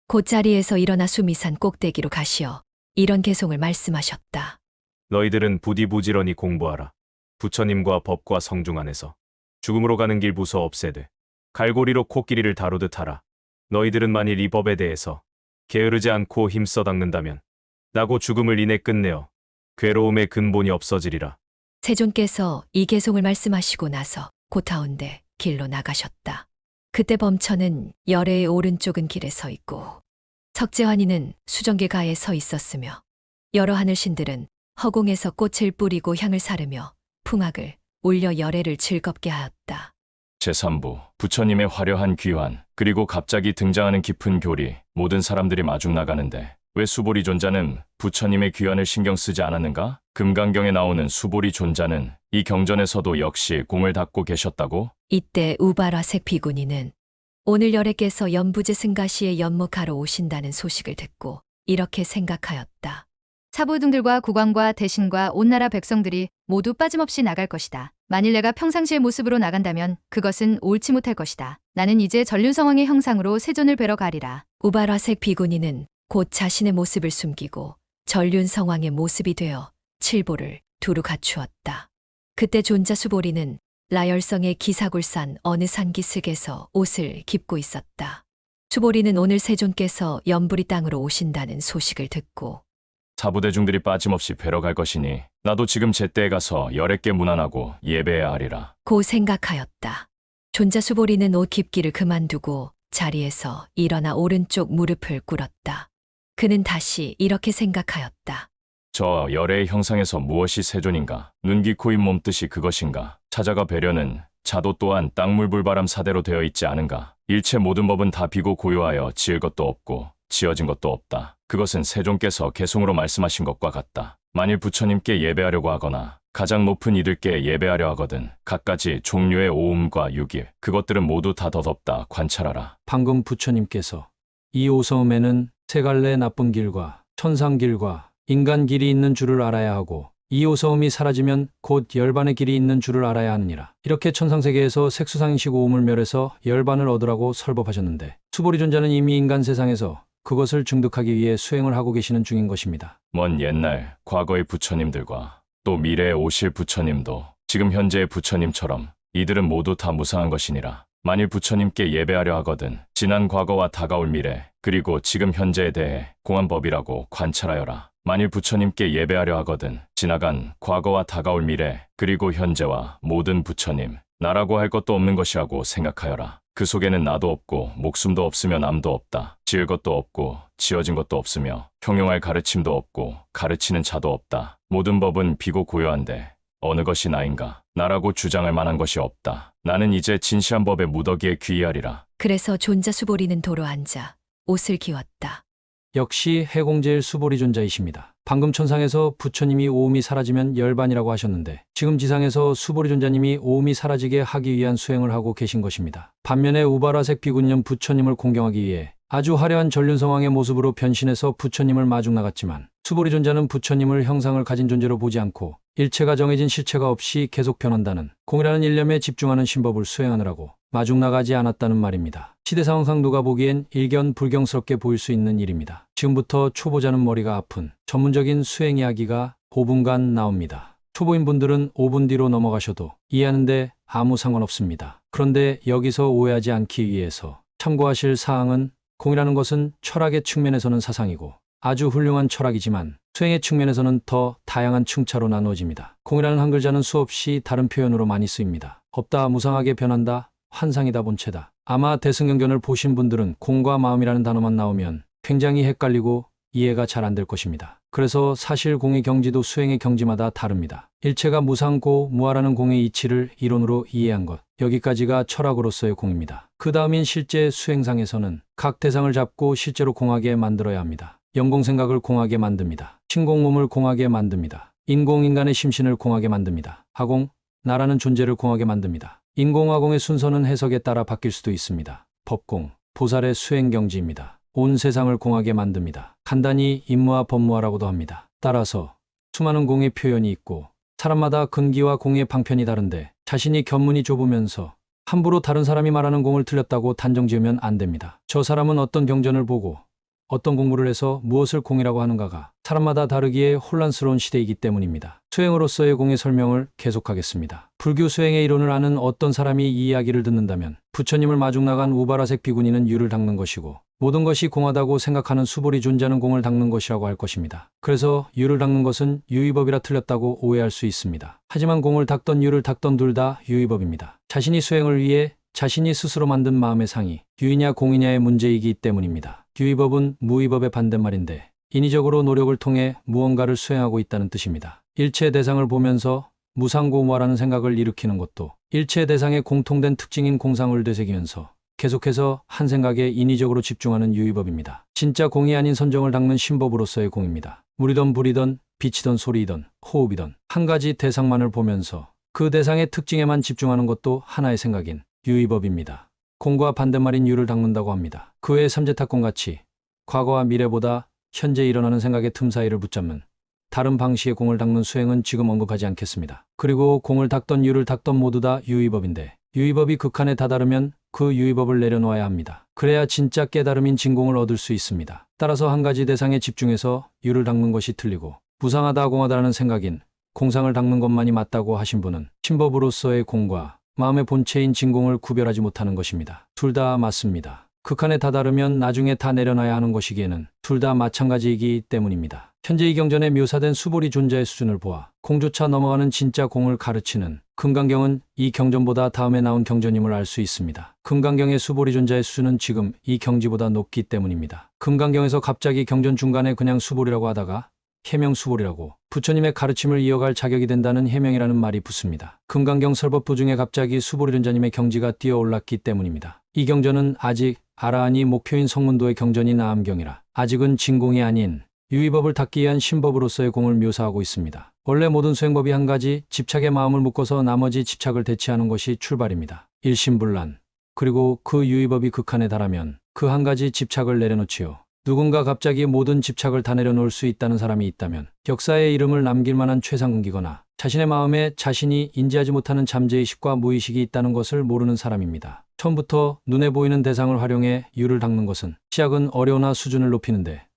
D: 곧자리에서 일어나 수미산 꼭대기로 가시어 이런 개송을 말씀하셨다.
C: 너희들은 부디 부지런히 공부하라. 부처님과 법과 성중 안에서 죽음으로 가는 길 부서 없애되 갈고리로 코끼리를 다루듯 하라. 너희들은 만일 이 법에 대해서 게으르지 않고 힘써 닦는다면 나고 죽음을 이내 끝내어 괴로움의 근본이 없어지리라.
D: 세존께서 이 개송을 말씀하시고 나서 고타운데 길로 나가셨다. 그때 범처는 열애의 오른쪽은 길에 서 있고 석재환이는 수정계 가에 서 있었으며 여러 하늘신들은 허공에서 꽃을 뿌리고 향을 사르며 풍악을 울려 열애를 즐겁게 하였다.
B: 제3부 부처님의 화려한 귀환 그리고 갑자기 등장하는 깊은 교리 모든 사람들이 마중 나가는데 왜 수보리 존자는 부처님의 귀환을 신경 쓰지 않았는가? 금강경에 나오는 수보리 존자는 이 경전에서도 역시 공을 닦고 계셨다고?
D: 이때 우바라색 비구니는 오늘 열애께서 연부제 승가시에 연목하러 오신다는 소식을 듣고 이렇게 생각하였다.
M: 사부등들과 국왕과 대신과 온 나라 백성들이 모두 빠짐없이 나갈 것이다. 만일 내가 평상시의 모습으로 나간다면 그것은 옳지 못할 것이다. 나는 이제 전륜성왕의 형상으로 세존을 뵈러 가리라.
D: 우바라색 비구니는 곧 자신의 모습을 숨기고 전륜성왕의 모습이 되어 칠보를 두루 갖추었다. 그때 존자 수보리는 라열성의 기사굴산 어느 산기슭에서 옷을 깁고 있었다. 수보리는 오늘 세존께서 연부리 땅으로 오신다는 소식을 듣고
B: 사부대중들이 빠짐없이 뵈러 갈 것이니 나도 지금 제때에 가서 열애께 문안하고 예배해야 하리라.
D: 고 생각하였다. 존자 수보리는 옷 깁기를 그만두고 자리에서 일어나 오른쪽 무릎을 꿇었다. 그는 다시 이렇게 생각하였다.
B: 저 열애의 형상에서 무엇이 세존인가? 눈, 귀, 코, 입, 몸뜻이 그것인가? 찾아가 뵈려는 자도 또한 땅물 불바람 사대로 되어 있지 않은가? 일체 모든 법은 다 비고 고요하여 지을 것도 없고 지어진 것도 없다. 그것은 세존께서 개송으로 말씀하신 것과 같다. 만일 부처님께 예배하려고 하거나 가장 높은 이들께 예배하려 하거든 갖가지 종류의 오음과 유길 그것들은 모두 다 덧없다. 관찰하라.
A: 방금 부처님께서 이 오성음에는 세 갈래의 나쁜 길과 천상길과 인간 길이 있는 줄을 알아야 하고 이 오성음이 사라지면 곧 열반의 길이 있는 줄을 알아야 하느니라. 이렇게 천상세계에서 색수상식 오음을 멸해서 열반을 얻으라고 설법하셨는데 수보리 존자는 이미 인간 세상에서 그것을 중득하기 위해 수행을 하고 계시는 중인 것입니다.
B: 먼 옛날 과거의 부처님들과 또 미래에 오실 부처님도 지금 현재의 부처님처럼 이들은 모두 다 무상한 것이니라. 만일 부처님께 예배하려 하거든 지난 과거와 다가올 미래 그리고 지금 현재에 대해 공한 법이라고 관찰하여라. 만일 부처님께 예배하려 하거든 지나간 과거와 다가올 미래 그리고 현재와 모든 부처님 나라고 할 것도 없는 것이라고 생각하여라. 그 속에는 나도 없고 목숨도 없으며 남도 없다. 지을 것도 없고 지어진 것도 없으며 형용할 가르침도 없고 가르치는 자도 없다. 모든 법은 비고 고요한데 어느 것이 나인가? 나라고 주장할 만한 것이 없다. 나는 이제 진시한 법의 무더기에 귀의하리라.
D: 그래서 존자 수보리는 도로 앉아 옷을 기웠다.
A: 역시 해공제일 수보리 존자이십니다. 방금 천상에서 부처님이 오음이 사라지면 열반이라고 하셨는데 지금 지상에서 수보리 존자님이 오음이 사라지게 하기 위한 수행을 하고 계신 것입니다. 반면에 우바라색 비군년 부처님을 공경하기 위해 아주 화려한 전륜성왕의 모습으로 변신해서 부처님을 마중 나갔지만 수보리 존자는 부처님을 형상을 가진 존재로 보지 않고 일체가 정해진 실체가 없이 계속 변한다는 공이라는 일념에 집중하는 신법을 수행하느라고 마중 나가지 않았다는 말입니다. 시대 상황상 누가 보기엔 일견 불경스럽게 보일 수 있는 일입니다. 지금부터 초보자는 머리가 아픈 전문적인 수행 이야기가 5분간 나옵니다. 초보인 분들은 5분 뒤로 넘어가셔도 이해하는데 아무 상관없습니다. 그런데 여기서 오해하지 않기 위해서 참고하실 사항은 공이라는 것은 철학의 측면에서는 사상이고 아주 훌륭한 철학이지만 수행의 측면에서는 더 다양한 층차로 나누어집니다. 공이라는 한 글자는 수없이 다른 표현으로 많이 쓰입니다. 없다, 무상하게 변한다, 환상이다, 본체다. 아마 대승경전을 보신 분들은 공과 마음이라는 단어만 나오면 굉장히 헷갈리고 이해가 잘 안 될 것입니다. 그래서 사실 공의 경지도 수행의 경지마다 다릅니다. 일체가 무상고 무아라는 공의 이치를 이론으로 이해한 것. 여기까지가 철학으로서의 공입니다. 그 다음인 실제 수행상에서는 각 대상을 잡고 실제로 공하게 만들어야 합니다. 영공생각을 공하게 만듭니다. 신공몸을 공하게 만듭니다. 인공인간의 심신을 공하게 만듭니다. 하공, 나라는 존재를 공하게 만듭니다. 인공화공의 순서는 해석에 따라 바뀔 수도 있습니다. 법공, 보살의 수행경지입니다. 온 세상을 공하게 만듭니다. 간단히 임무와 법무화라고도 합니다. 따라서 수많은 공의 표현이 있고 사람마다 근기와 공의 방편이 다른데 자신이 견문이 좁으면서 함부로 다른 사람이 말하는 공을 틀렸다고 단정지으면 안 됩니다. 저 사람은 어떤 경전을 보고 어떤 공부를 해서 무엇을 공이라고 하는가가 사람마다 다르기에 혼란스러운 시대이기 때문입니다. 수행으로서의 공의 설명을 계속하겠습니다. 불교 수행의 이론을 아는 어떤 사람이 이 이야기를 듣는다면 부처님을 마중 나간 우바라색 비구니는 유를 닦는 것이고 모든 것이 공하다고 생각하는 수보리 존자는 공을 닦는 것이라고 할 것입니다. 그래서 유를 닦는 것은 유의법이라 틀렸다고 오해할 수 있습니다. 하지만 공을 닦던 유를 닦던 둘 다 유의법입니다. 자신이 수행을 위해 자신이 스스로 만든 마음의 상이 유의냐 공이냐의 문제이기 때문입니다. 유의법은 무의법의 반대말인데 인위적으로 노력을 통해 무언가를 수행하고 있다는 뜻입니다. 일체 대상을 보면서 무상고무아라는 생각을 일으키는 것도 일체 대상의 공통된 특징인 공상을 되새기면서 계속해서 한 생각에 인위적으로 집중하는 유의법입니다. 진짜 공이 아닌 선정을 닦는 신법으로서의 공입니다. 물이든 불이든 빛이든 소리이든 호흡이든 한 가지 대상만을 보면서 그 대상의 특징에만 집중하는 것도 하나의 생각인 유의법입니다. 공과 반대말인 유를 닦는다고 합니다. 그 외의 삼재탁공같이 과거와 미래보다 현재 일어나는 생각의 틈 사이를 붙잡는 다른 방식의 공을 닦는 수행은 지금 언급하지 않겠습니다. 그리고 공을 닦던 유를 닦던 모두 다 유의법인데 유의법이 극한에 다다르면 그 유의법을 내려놓아야 합니다. 그래야 진짜 깨달음인 진공을 얻을 수 있습니다. 따라서 한 가지 대상에 집중해서 유를 닦는 것이 틀리고 무상하다 공하다라는 생각인 공상을 닦는 것만이 맞다고 하신 분은 신법으로서의 공과 마음의 본체인 진공을 구별하지 못하는 것입니다. 둘 다 맞습니다. 극한에 다다르면 나중에 다 내려놔야 하는 것이기에는 둘 다 마찬가지이기 때문입니다. 현재 이 경전에 묘사된 수보리 존자의 수준을 보아 공조차 넘어가는 진짜 공을 가르치는 금강경은 이 경전보다 다음에 나온 경전임을 알 수 있습니다. 금강경의 수보리 존자의 수준은 지금 이 경지보다 높기 때문입니다. 금강경에서 갑자기 경전 중간에 그냥 수보리라고 하다가 해명 수보리라고 부처님의 가르침을 이어갈 자격이 된다는 해명이라는 말이 붙습니다. 금강경 설법 도중에 갑자기 수보리 존자님의 경지가 뛰어올랐기 때문입니다. 이 경전은 아직 아라한이 목표인 성문도의 경전인 아암경이라 아직은 진공이 아닌 유의법을 닦기 위한 신법으로서의 공을 묘사하고 있습니다. 원래 모든 수행법이 한 가지 집착의 마음을 묶어서 나머지 집착을 대체하는 것이 출발입니다. 일심불란. 그리고 그 유의법이 극한에 달하면 그 한 가지 집착을 내려놓지요. 누군가 갑자기 모든 집착을 다 내려놓을 수 있다는 사람이 있다면 역사에 이름을 남길 만한 최상근기거나 자신의 마음에 자신이 인지하지 못하는 잠재의식과 무의식이 있다는 것을 모르는 사람입니다. 처음부터 눈에 보이는 대상을 활용해 유를 닦는 것은 시작은 어려우나 수준을 높이는데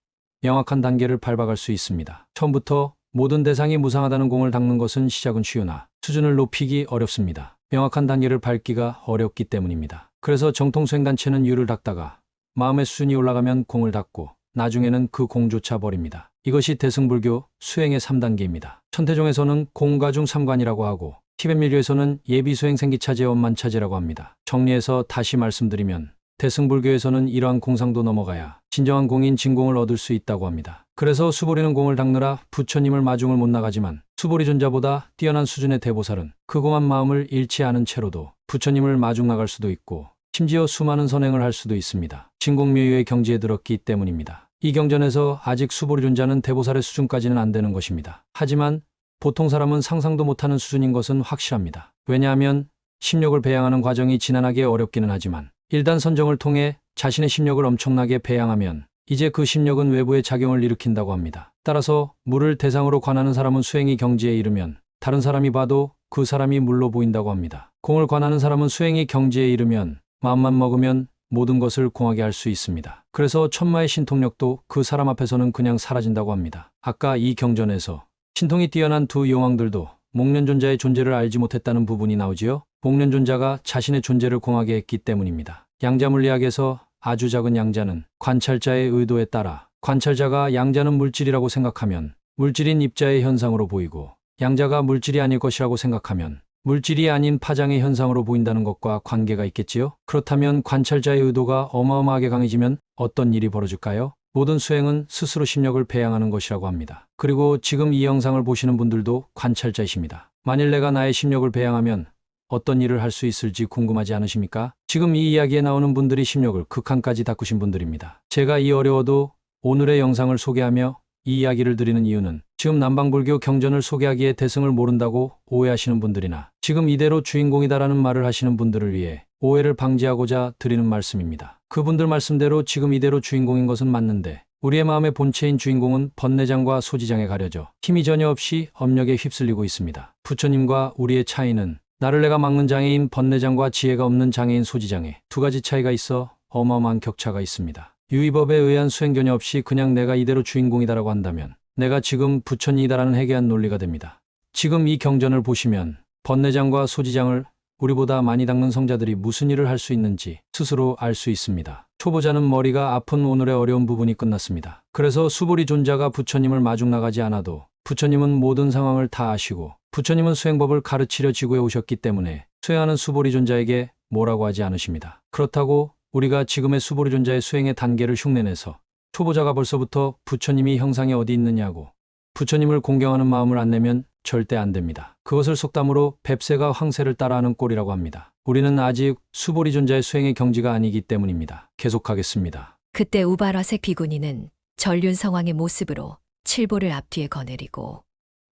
A: 명확한 단계를 밟아갈 수 있습니다. 처음부터 모든 대상이 무상하다는 공을 닦는 것은 시작은 쉬우나 수준을 높이기 어렵습니다. 명확한 단계를 밟기가 어렵기 때문입니다. 그래서 정통 수행단체는 유를 닦다가 마음의 수준이 올라가면 공을 닦고 나중에는 그 공조차 버립니다. 이것이 대승불교 수행의 3단계입니다. 천태종에서는 공가중 3관이라고 하고 티벳밀교에서는 예비수행 생기차제 원만차제라고 합니다. 정리해서 다시 말씀드리면 대승불교에서는 이러한 공상도 넘어가야 진정한 공인 진공을 얻을 수 있다고 합니다. 그래서 수보리는 공을 닦느라 부처님을 마중을 못 나가지만 수보리 존자보다 뛰어난 수준의 대보살은 그 공한 마음을 잃지 않은 채로도 부처님을 마중 나갈 수도 있고 심지어 수많은 선행을 할 수도 있습니다. 진공묘유의 경지에 들었기 때문입니다. 이 경전에서 아직 수보리 존자는 대보살의 수준까지는 안 되는 것입니다. 하지만 보통 사람은 상상도 못하는 수준인 것은 확실합니다. 왜냐하면 심력을 배양하는 과정이 지난하게 어렵기는 하지만 일단 선정을 통해 자신의 심력을 엄청나게 배양하면 이제 그 심력은 외부의 작용을 일으킨다고 합니다. 따라서 물을 대상으로 관하는 사람은 수행이 경지에 이르면 다른 사람이 봐도 그 사람이 물로 보인다고 합니다. 공을 관하는 사람은 수행이 경지에 이르면 마음만 먹으면 모든 것을 공하게 할 수 있습니다. 그래서 천마의 신통력도 그 사람 앞에서는 그냥 사라진다고 합니다. 아까 이 경전에서 신통이 뛰어난 두 용왕들도 목련존자의 존재를 알지 못했다는 부분이 나오지요. 목련존자가 자신의 존재를 공하게 했기 때문입니다. 양자물리학에서 아주 작은 양자는 관찰자의 의도에 따라 관찰자가 양자는 물질이라고 생각하면 물질인 입자의 현상으로 보이고 양자가 물질이 아닐 것이라고 생각하면 물질이 아닌 파장의 현상으로 보인다는 것과 관계가 있겠지요? 그렇다면 관찰자의 의도가 어마어마하게 강해지면 어떤 일이 벌어질까요? 모든 수행은 스스로 심력을 배양하는 것이라고 합니다. 그리고 지금 이 영상을 보시는 분들도 관찰자이십니다. 만일 내가 나의 심력을 배양하면 어떤 일을 할 수 있을지 궁금하지 않으십니까? 지금 이 이야기에 나오는 분들이 심력을 극한까지 닦으신 분들입니다. 제가 이 어려워도 오늘의 영상을 소개하며 이 이야기를 드리는 이유는 지금 남방불교 경전을 소개하기에 대승을 모른다고 오해하시는 분들이나 지금 이대로 주인공이다라는 말을 하시는 분들을 위해 오해를 방지하고자 드리는 말씀입니다. 그분들 말씀대로 지금 이대로 주인공인 것은 맞는데 우리의 마음의 본체인 주인공은 번뇌장과 소지장에 가려져 힘이 전혀 없이 업력에 휩쓸리고 있습니다. 부처님과 우리의 차이는 나를 내가 막는 장애인 번뇌장과 지혜가 없는 장애인 소지장에 두 가지 차이가 있어 어마어마한 격차가 있습니다. 유의법에 의한 수행견이 없이 그냥 내가 이대로 주인공이다라고 한다면 내가 지금 부처님이다라는 해괴한 논리가 됩니다. 지금 이 경전을 보시면 번뇌장과 소지장을 우리보다 많이 닦는 성자들이 무슨 일을 할 수 있는지 스스로 알 수 있습니다. 초보자는 머리가 아픈 오늘의 어려운 부분이 끝났습니다. 그래서 수보리 존자가 부처님을 마중 나가지 않아도 부처님은 모든 상황을 다 아시고 부처님은 수행법을 가르치려 지구에 오셨기 때문에 수행하는 수보리 존자에게 뭐라고 하지 않으십니다. 그렇다고 우리가 지금의 수보리 존자의 수행의 단계를 흉내내서 초보자가 벌써부터 부처님이 형상이 어디 있느냐고 부처님을 공경하는 마음을 안 내면 절대 안 됩니다. 그것을 속담으로 뱁새가 황새를 따라하는 꼴이라고 합니다. 우리는 아직 수보리 존자의 수행의 경지가 아니기 때문입니다. 계속하겠습니다.
D: 그때 우발화색 비구니는 전륜성왕의 모습으로 칠보를 앞뒤에 거느리고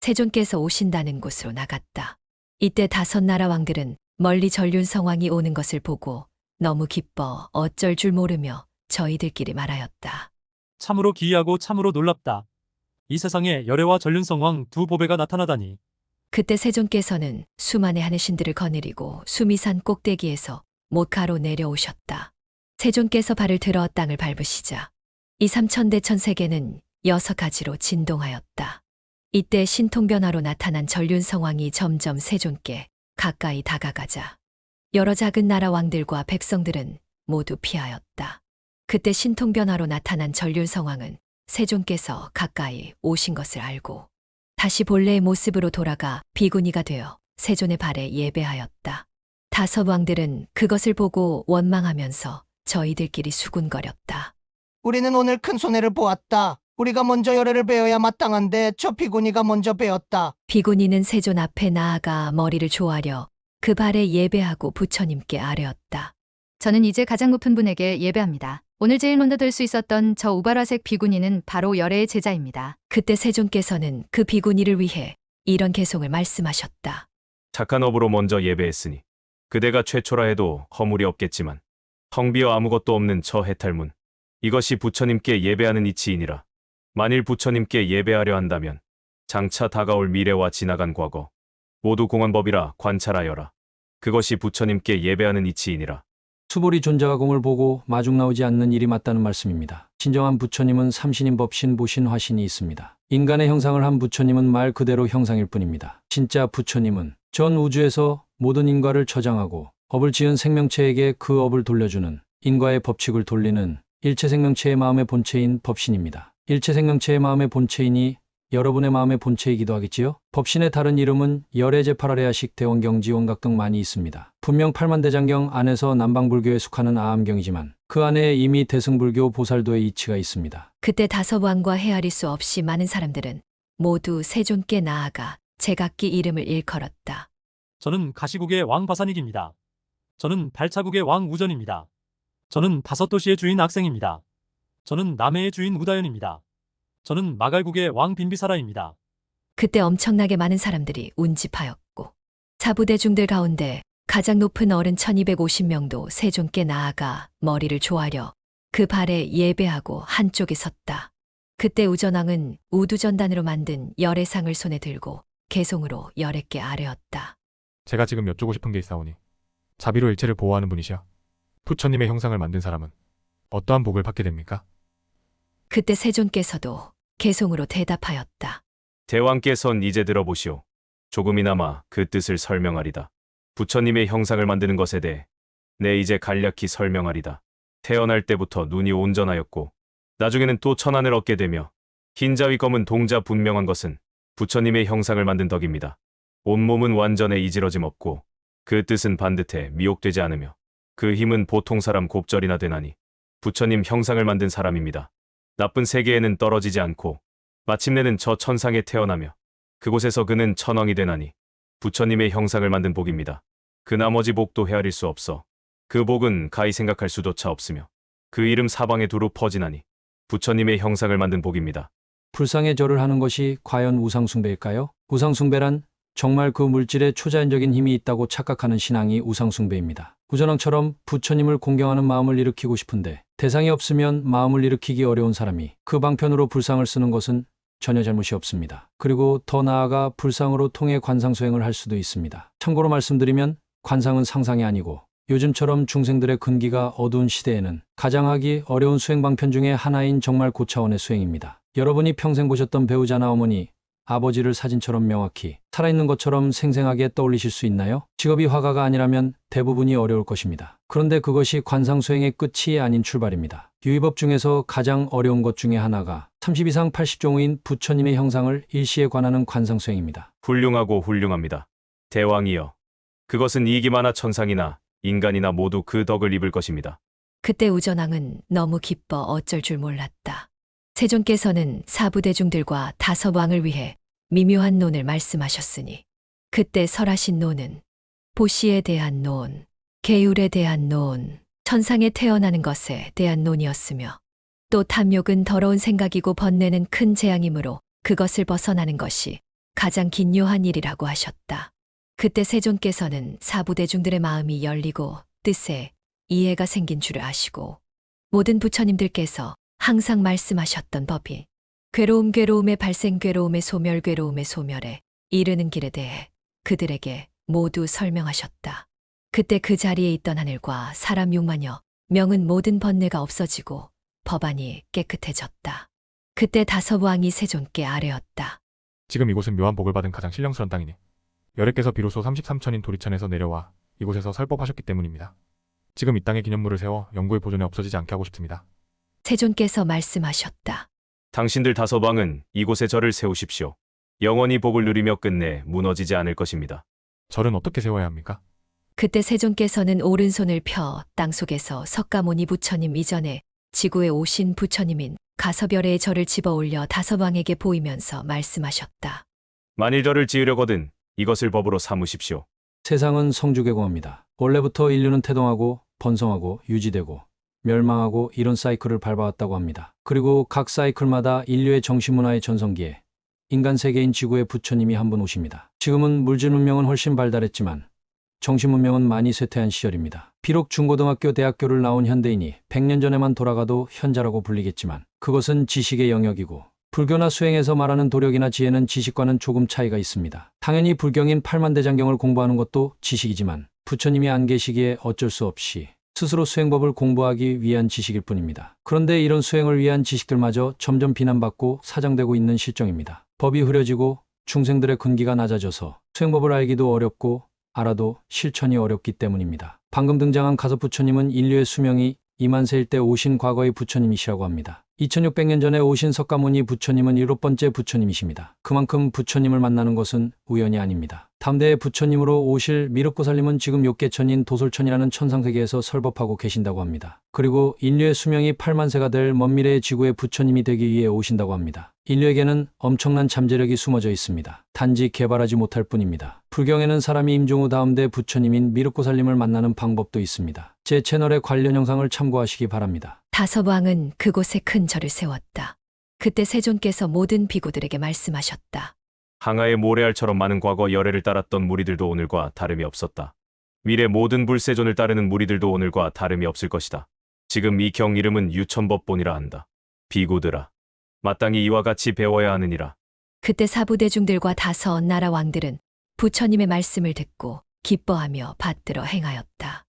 D: 세존께서 오신다는 곳으로 나갔다. 이때 다섯 나라 왕들은 멀리 전륜성왕이 오는 것을 보고 너무 기뻐 어쩔 줄 모르며 저희들끼리 말하였다.
J: 참으로 기이하고 참으로 놀랍다. 이 세상에 열애와 전륜성왕 두 보배가 나타나다니.
D: 그때 세존께서는 수만의 하늘신들을 거느리고 수미산 꼭대기에서 모카로 내려오셨다. 세존께서 발을 들어 땅을 밟으시자 이 삼천대천 세계는 여섯 가지로 진동하였다. 이때 신통변화로 나타난 전륜성왕이 점점 세존께 가까이 다가가자 여러 작은 나라 왕들과 백성들은 모두 피하였다. 그때 신통변화로 나타난 전륜성왕은 세존께서 가까이 오신 것을 알고 다시 본래의 모습으로 돌아가 비구니가 되어 세존의 발에 예배하였다. 다섯 왕들은 그것을 보고 원망하면서 저희들끼리 수군거렸다.
N: 우리는 오늘 큰 손해를 보았다. 우리가 먼저 열애를 베어야 마땅한데 저 비구니가 먼저 베었다.
D: 비구니는 세존 앞에 나아가 머리를 조아려 그 발에 예배하고 부처님께 아뢰었다.
M: 저는 이제 가장 높은 분에게 예배합니다. 오늘 제일 먼저 될 수 있었던 저 우발화색 비구니는 바로 열애의 제자입니다.
D: 그때 세존께서는 그 비구니를 위해 이런 개송을 말씀하셨다.
C: 착한 업으로 먼저 예배했으니 그대가 최초라 해도 허물이 없겠지만 텅 비어 아무것도 없는 저 해탈문 이것이 부처님께 예배하는 이치이니라. 만일 부처님께 예배하려 한다면 장차 다가올 미래와 지나간 과거 모두 공언법이라 관찰하여라. 그것이 부처님께 예배하는 이치이니라.
A: 수보리 존자가 공을 보고 마중 나오지 않는 일이 맞다는 말씀입니다. 진정한 부처님은 삼신인 법신 보신 화신이 있습니다. 인간의 형상을 한 부처님은 말 그대로 형상일 뿐입니다. 진짜 부처님은 전 우주에서 모든 인과를 저장하고 업을 지은 생명체에게 그 업을 돌려주는 인과의 법칙을 돌리는 일체 생명체의 마음의 본체인 법신입니다. 일체 생명체의 마음의 본체이니 여러분의 마음의 본체이기도 하겠지요? 법신의 다른 이름은 열애제팔아레아식 대원경지 원각 등 많이 있습니다. 분명 팔만대장경 안에서 남방불교에 속하는 아함경이지만 그 안에 이미 대승불교 보살도의 이치가 있습니다.
D: 그때 다섯 왕과 헤아릴 수 없이 많은 사람들은 모두 세존께 나아가 제각기 이름을 일컬었다.
J: 저는 가시국의 왕 바사닉입니다. 저는 발차국의 왕 우전입니다. 저는 다섯 도시의 주인 악생입니다. 저는 남해의 주인 우다연입니다. 저는 마갈국의 왕 빈비사라입니다.
D: 그때 엄청나게 많은 사람들이 운집하였고 사부대중들 가운데 가장 높은 어른 1250명도 세존께 나아가 머리를 조아려 그 발에 예배하고 한쪽에 섰다. 그때 우전왕은 우두전단으로 만든 열애상을 손에 들고 개송으로 열애께 아뢰었다.
P: 제가 지금 여쭈고 싶은 게 있사오니 자비로 일체를 보호하는 분이시여 부처님의 형상을 만든 사람은 어떠한 복을 받게 됩니까?
D: 그때 세존께서도 개송으로 대답하였다.
C: 대왕께선 이제 들어보시오. 조금이나마 그 뜻을 설명하리다. 부처님의 형상을 만드는 것에 대해 내 이제 간략히 설명하리다. 태어날 때부터 눈이 온전하였고 나중에는 또 천안을 얻게 되며 흰자위 검은 동자 분명한 것은 부처님의 형상을 만든 덕입니다. 온몸은 완전에 이지러짐 없고 그 뜻은 반듯해 미혹되지 않으며 그 힘은 보통 사람 곱절이나 되나니 부처님 형상을 만든 사람입니다. 나쁜 세계에는 떨어지지 않고 마침내는 저 천상에 태어나며 그곳에서 그는 천왕이 되나니 부처님의 형상을 만든 복입니다. 그 나머지 복도 헤아릴 수 없어 그 복은 가히 생각할 수조차 없으며 그 이름 사방에 두루 퍼지나니 부처님의 형상을 만든 복입니다.
A: 불상의 절을 하는 것이 과연 우상숭배일까요? 우상숭배란 정말 그 물질에 초자연적인 힘이 있다고 착각하는 신앙이 우상숭배입니다. 구전왕처럼 부처님을 공경하는 마음을 일으키고 싶은데 대상이 없으면 마음을 일으키기 어려운 사람이 그 방편으로 불상을 쓰는 것은 전혀 잘못이 없습니다. 그리고 더 나아가 불상으로 통해 관상수행을 할 수도 있습니다. 참고로 말씀드리면 관상은 상상이 아니고 요즘처럼 중생들의 근기가 어두운 시대에는 가장 하기 어려운 수행 방편 중에 하나인 정말 고차원의 수행입니다. 여러분이 평생 보셨던 배우자나 어머니, 아버지를 사진처럼 명확히 살아있는 것처럼 생생하게 떠올리실 수 있나요? 직업이 화가가 아니라면 대부분이 어려울 것입니다. 그런데 그것이 관상수행의 끝이 아닌 출발입니다. 유의법 중에서 가장 어려운 것 중에 하나가 30 이상 80종의 부처님의 형상을 일시에 관하는 관상수행입니다.
C: 훌륭하고 훌륭합니다. 대왕이여, 그것은 이기마나 천상이나 인간이나 모두 그 덕을 입을 것입니다.
D: 그때 우전왕은 너무 기뻐 어쩔 줄 몰랐다. 세존께서는 사부대중들과 다섯왕을 위해 미묘한 논을 말씀하셨으니 그때 설하신 논은 보시에 대한 논, 계율에 대한 논, 천상에 태어나는 것에 대한 논이었으며 또 탐욕은 더러운 생각이고 번뇌는 큰 재앙이므로 그것을 벗어나는 것이 가장 긴요한 일이라고 하셨다. 그때 세존께서는 사부대중들의 마음이 열리고 뜻에 이해가 생긴 줄을 아시고 모든 부처님들께서 항상 말씀하셨던 법이 괴로움의 발생, 괴로움의 소멸, 괴로움의 소멸에 이르는 길에 대해 그들에게 모두 설명하셨다. 그때 그 자리에 있던 하늘과 사람 6만여 명은 모든 번뇌가 없어지고 법안이 깨끗해졌다. 그때 다섯왕이 세존께 아뢰었다.
P: 지금 이곳은 묘한 복을 받은 가장 신령스러운 땅이니 여래께서 비로소 33천인 도리천에서 내려와 이곳에서 설법하셨기 때문입니다. 지금 이 땅에 기념물을 세워 영구의 보존에 없어지지 않게 하고 싶습니다.
D: 세존께서 말씀하셨다.
C: 당신들 다섯왕은 이곳에 절을 세우십시오. 영원히 복을 누리며 끝내 무너지지 않을 것입니다.
P: 절은 어떻게 세워야 합니까?
D: 그때 세존께서는 오른손을 펴 땅속에서 석가모니 부처님 이전에 지구에 오신 부처님인 가서별의 절을 집어 올려 다섯왕에게 보이면서 말씀하셨다.
C: 만일 절을 지으려거든 이것을 법으로 삼으십시오.
A: 세상은 성주계공합니다. 원래부터 인류는 태동하고 번성하고 유지되고 멸망하고 이런 사이클을 밟아왔다고 합니다. 그리고 각 사이클마다 인류의 정신문화의 전성기에 인간 세계인 지구의 부처님이 한 분 오십니다. 지금은 물질 문명은 훨씬 발달했지만 정신 문명은 많이 쇠퇴한 시절입니다. 비록 중고등학교, 대학교를 나온 현대인이 100년 전에만 돌아가도 현자라고 불리겠지만 그것은 지식의 영역이고 불교나 수행에서 말하는 도력이나 지혜는 지식과는 조금 차이가 있습니다. 당연히 불경인 팔만대장경을 공부하는 것도 지식이지만 부처님이 안 계시기에 어쩔 수 없이 스스로 수행법을 공부하기 위한 지식일 뿐입니다. 그런데 이런 수행을 위한 지식들마저 점점 비난받고 사장되고 있는 실정입니다. 법이 흐려지고 중생들의 근기가 낮아져서 수행법을 알기도 어렵고 알아도 실천이 어렵기 때문입니다. 방금 등장한 가섭부처님은 인류의 수명이 2만세일 때 오신 과거의 부처님이시라고 합니다. 2600년 전에 오신 석가모니 부처님은 7번째 부처님이십니다. 그만큼 부처님을 만나는 것은 우연이 아닙니다. 담대의 부처님으로 오실 미륵보살님은 지금 욕계천인 도솔천이라는 천상세계에서 설법하고 계신다고 합니다. 그리고 인류의 수명이 8만세가 될 먼 미래의 지구의 부처님이 되기 위해 오신다고 합니다. 인류에게는 엄청난 잠재력이 숨어져 있습니다. 단지 개발하지 못할 뿐입니다. 불경에는 사람이 임종후 다음대 부처님인 미륵보살님을 만나는 방법도 있습니다. 제 채널의 관련 영상을 참고하시기 바랍니다.
D: 다섯왕은 그곳에 큰 절을 세웠다. 그때 세존께서 모든 비구들에게 말씀하셨다.
C: 항아의 모래알처럼 많은 과거 열애를 따랐던 무리들도 오늘과 다름이 없었다. 미래 모든 불세존을 따르는 무리들도 오늘과 다름이 없을 것이다. 지금 이 경 이름은 유천법본이라 한다. 비구들아, 마땅히 이와 같이 배워야 하느니라.
D: 그때 사부대중들과 다섯 나라 왕들은 부처님의 말씀을 듣고 기뻐하며 받들어 행하였다.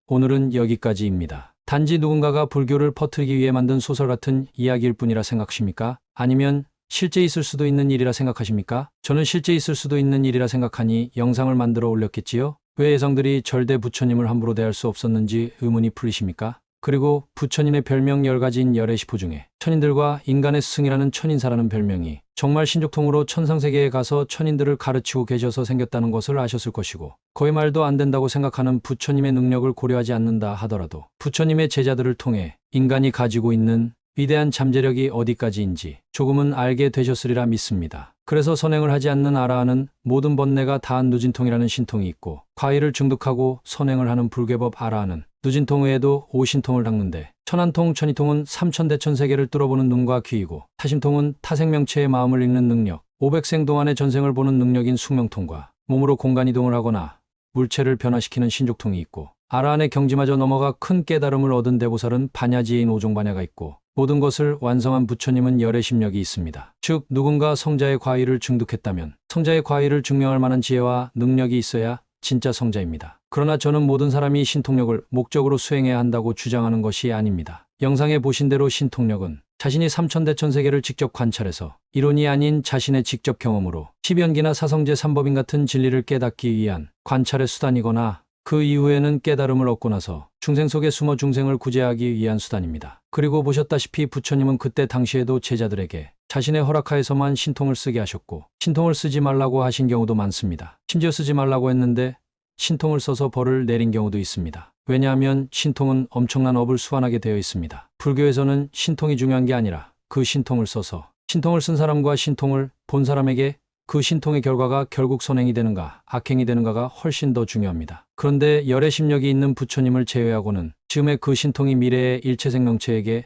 A: 오늘은 여기까지입니다. 단지 누군가가 불교를 퍼뜨리기 위해 만든 소설 같은 이야기일 뿐이라 생각하십니까? 아니면 실제 있을 수도 있는 일이라 생각하십니까? 저는 실제 있을 수도 있는 일이라 생각하니 영상을 만들어 올렸겠지요? 왜 예성들이 절대 부처님을 함부로 대할 수 없었는지 의문이 풀리십니까? 그리고 부처님의 별명 10가지인 열애 시포 중에 천인들과 인간의 스승이라는 천인사라는 별명이 정말 신족통으로 천상세계에 가서 천인들을 가르치고 계셔서 생겼다는 것을 아셨을 것이고, 거의 말도 안 된다고 생각하는 부처님의 능력을 고려하지 않는다 하더라도 부처님의 제자들을 통해 인간이 가지고 있는 위대한 잠재력이 어디까지인지 조금은 알게 되셨으리라 믿습니다. 그래서 선행을 하지 않는 아라하는 모든 번뇌가 다 누진통이라는 신통이 있고, 과일을 중독하고 선행을 하는 불괴법 아라하는 누진통 외에도 오신통을 닦는데, 천안통, 천이통은 삼천대천세계를 뚫어보는 눈과 귀이고, 타심통은 타생명체의 마음을 읽는 능력, 500생 동안의 전생을 보는 능력인 숙명통과 몸으로 공간 이동을 하거나 물체를 변화시키는 신족통이 있고, 아라한의 경지마저 넘어가 큰 깨달음을 얻은 대보살은 반야지인 오종반야가 있고, 모든 것을 완성한 부처님은 열의 심력이 있습니다. 즉 누군가 성자의 과의를 중독했다면 성자의 과의를 증명할 만한 지혜와 능력이 있어야 진짜 성자입니다. 그러나 저는 모든 사람이 신통력을 목적으로 수행해야 한다고 주장하는 것이 아닙니다. 영상에 보신 대로 신통력은 자신이 삼천대천세계를 직접 관찰해서 이론이 아닌 자신의 직접 경험으로 십연기나 사성제 삼법인 같은 진리를 깨닫기 위한 관찰의 수단이거나 그 이후에는 깨달음을 얻고 나서 중생 속에 숨어 중생을 구제하기 위한 수단입니다. 그리고 보셨다시피 부처님은 그때 당시에도 제자들에게 자신의 허락하에서만 신통을 쓰게 하셨고, 신통을 쓰지 말라고 하신 경우도 많습니다. 심지어 쓰지 말라고 했는데 신통을 써서 벌을 내린 경우도 있습니다. 왜냐하면 신통은 엄청난 업을 수완하게 되어 있습니다. 불교에서는 신통이 중요한 게 아니라 그 신통을 써서 신통을 쓴 사람과 신통을 본 사람에게 그 신통의 결과가 결국 선행이 되는가 악행이 되는가가 훨씬 더 중요합니다. 그런데 열의 심력이 있는 부처님을 제외하고는 지금의 그 신통이 미래의 일체 생명체에게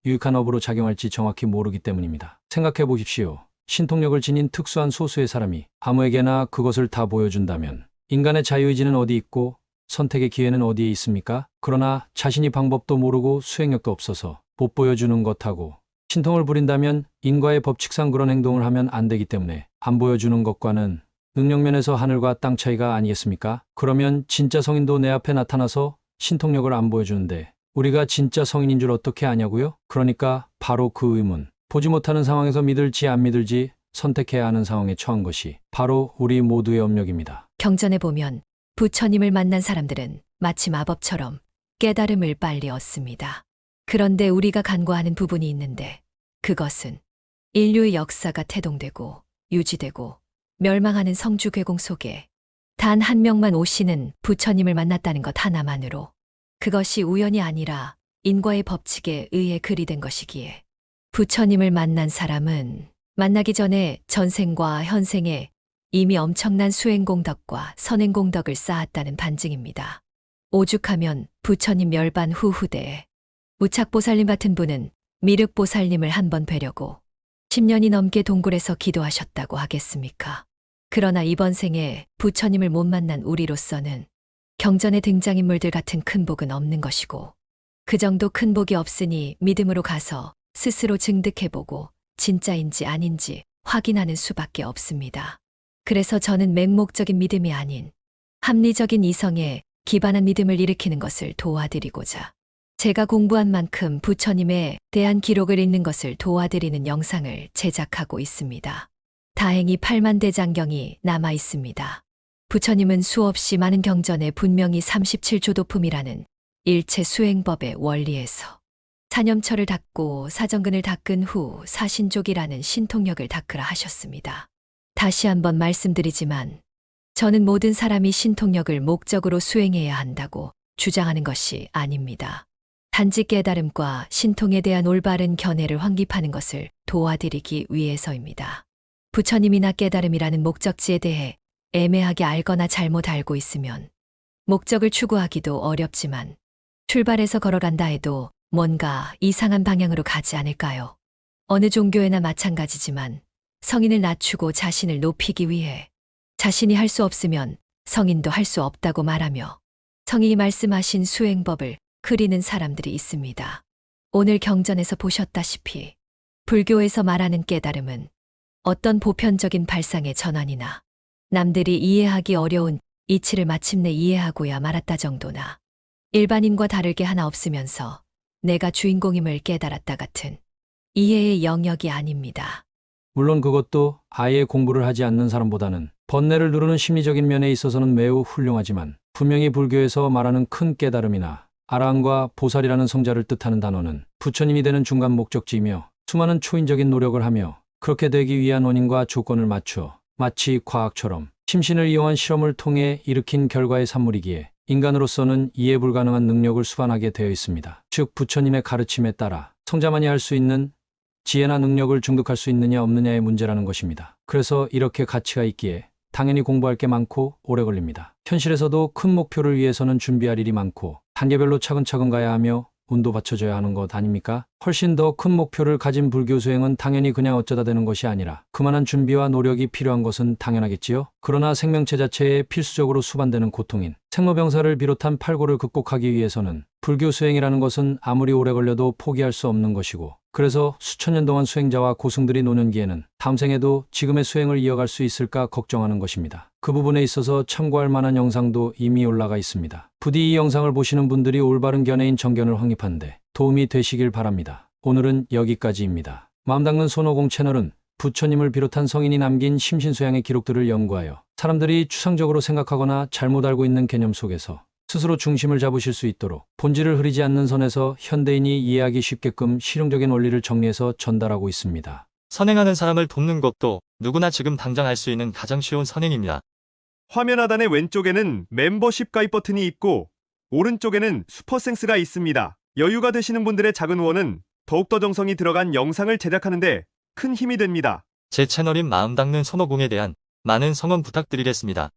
A: 유익한 업으로 작용할지 정확히 모르기 때문입니다. 생각해 보십시오. 신통력을 지닌 특수한 소수의 사람이 아무에게나 그것을 다 보여준다면 인간의 자유의지는 어디 있고 선택의 기회는 어디에 있습니까? 그러나 자신이 방법도 모르고 수행력도 없어서 못 보여주는 것하고 신통을 부린다면 인과의 법칙상 그런 행동을 하면 안 되기 때문에 안 보여주는 것과는 능력면에서 하늘과 땅 차이가 아니겠습니까? 그러면 진짜 성인도 내 앞에 나타나서 신통력을 안 보여주는데 우리가 진짜 성인인 줄 어떻게 아냐고요? 그러니까 바로 그 의문, 보지 못하는 상황에서 믿을지 안 믿을지 선택해야 하는 상황에 처한 것이 바로 우리 모두의 업력입니다.
D: 경전에 보면 부처님을 만난 사람들은 마치 마법처럼 깨달음을 빨리 얻습니다. 그런데 우리가 간과하는 부분이 있는데 그것은 인류의 역사가 태동되고 유지되고 멸망하는 성주괴공 속에 단 한 명만 오시는 부처님을 만났다는 것 하나만으로 그것이 우연이 아니라 인과의 법칙에 의해 그리된 것이기에 부처님을 만난 사람은 만나기 전에 전생과 현생에 이미 엄청난 수행공덕과 선행공덕을 쌓았다는 반증입니다. 오죽하면 부처님 멸반 후후대에 우착보살님 같은 분은 미륵보살님을 한 번 뵈려고 10년이 넘게 동굴에서 기도하셨다고 하겠습니까? 그러나 이번 생에 부처님을 못 만난 우리로서는 경전의 등장인물들 같은 큰 복은 없는 것이고 그 정도 큰 복이 없으니 믿음으로 가서 스스로 증득해보고 진짜인지 아닌지 확인하는 수밖에 없습니다. 그래서 저는 맹목적인 믿음이 아닌 합리적인 이성에 기반한 믿음을 일으키는 것을 도와드리고자 제가 공부한 만큼 부처님에 대한 기록을 읽는 것을 도와드리는 영상을 제작하고 있습니다. 다행히 8만대장경이 남아 있습니다. 부처님은 수없이 많은 경전에 분명히 37조 도품이라는 일체 수행법의 원리에서 사념처를 닦고 사정근을 닦은 후 사신족이라는 신통력을 닦으라 하셨습니다. 다시 한번 말씀드리지만 저는 모든 사람이 신통력을 목적으로 수행해야 한다고 주장하는 것이 아닙니다. 단지 깨달음과 신통에 대한 올바른 견해를 확립하는 것을 도와드리기 위해서입니다. 부처님이나 깨달음이라는 목적지에 대해 애매하게 알거나 잘못 알고 있으면 목적을 추구하기도 어렵지만 출발해서 걸어간다 해도 뭔가 이상한 방향으로 가지 않을까요? 어느 종교에나 마찬가지지만 성인을 낮추고 자신을 높이기 위해 자신이 할 수 없으면 성인도 할 수 없다고 말하며 성인이 말씀하신 수행법을 그리는 사람들이 있습니다. 오늘 경전에서 보셨다시피 불교에서 말하는 깨달음은 어떤 보편적인 발상의 전환이나 남들이 이해하기 어려운 이치를 마침내 이해하고야 말았다 정도나 일반인과 다르게 하나 없으면서 내가 주인공임을 깨달았다 같은 이해의 영역이 아닙니다.
A: 물론 그것도 아예 공부를 하지 않는 사람보다는 번뇌를 누르는 심리적인 면에 있어서는 매우 훌륭하지만 분명히 불교에서 말하는 큰 깨달음이나 아라한과 보살이라는 성자를 뜻하는 단어는 부처님이 되는 중간 목적지이며 수많은 초인적인 노력을 하며 그렇게 되기 위한 원인과 조건을 맞추어 마치 과학처럼 심신을 이용한 실험을 통해 일으킨 결과의 산물이기에 인간으로서는 이해 불가능한 능력을 수반하게 되어 있습니다. 즉 부처님의 가르침에 따라 성자만이 할 수 있는 지혜나 능력을 중독할 수 있느냐 없느냐의 문제라는 것입니다. 그래서 이렇게 가치가 있기에 당연히 공부할 게 많고 오래 걸립니다. 현실에서도 큰 목표를 위해서는 준비할 일이 많고 단계별로 차근차근 가야 하며 운도 받쳐줘야 하는 것 아닙니까? 훨씬 더 큰 목표를 가진 불교 수행은 당연히 그냥 어쩌다 되는 것이 아니라 그만한 준비와 노력이 필요한 것은 당연하겠지요. 그러나 생명체 자체에 필수적으로 수반되는 고통인 생로병사를 비롯한 팔고를 극복하기 위해서는 불교 수행이라는 것은 아무리 오래 걸려도 포기할 수 없는 것이고, 그래서 수천 년 동안 수행자와 고승들이 노년기에는 다음 생에도 지금의 수행을 이어갈 수 있을까 걱정하는 것입니다. 그 부분에 있어서 참고할 만한 영상도 이미 올라가 있습니다. 부디 이 영상을 보시는 분들이 올바른 견해인 정견을 확립하는 데 도움이 되시길 바랍니다. 오늘은 여기까지입니다. 마음 닦는 손오공 채널은 부처님을 비롯한 성인이 남긴 심신수양의 기록들을 연구하여 사람들이 추상적으로 생각하거나 잘못 알고 있는 개념 속에서 스스로 중심을 잡으실 수 있도록 본질을 흐리지 않는 선에서 현대인이 이해하기 쉽게끔 실용적인 원리를 정리해서 전달하고 있습니다.
S: 선행하는 사람을 돕는 것도 누구나 지금 당장 할 수 있는 가장 쉬운 선행입니다.
L: 화면 하단의 왼쪽에는 멤버십 가입 버튼이 있고 오른쪽에는 슈퍼생스가 있습니다. 여유가 되시는 분들의 작은 후원은 더욱더 정성이 들어간 영상을 제작하는데 큰 힘이 됩니다.
S: 제 채널인 마음 닦는 손오공에 대한 많은 성원 부탁드리겠습니다.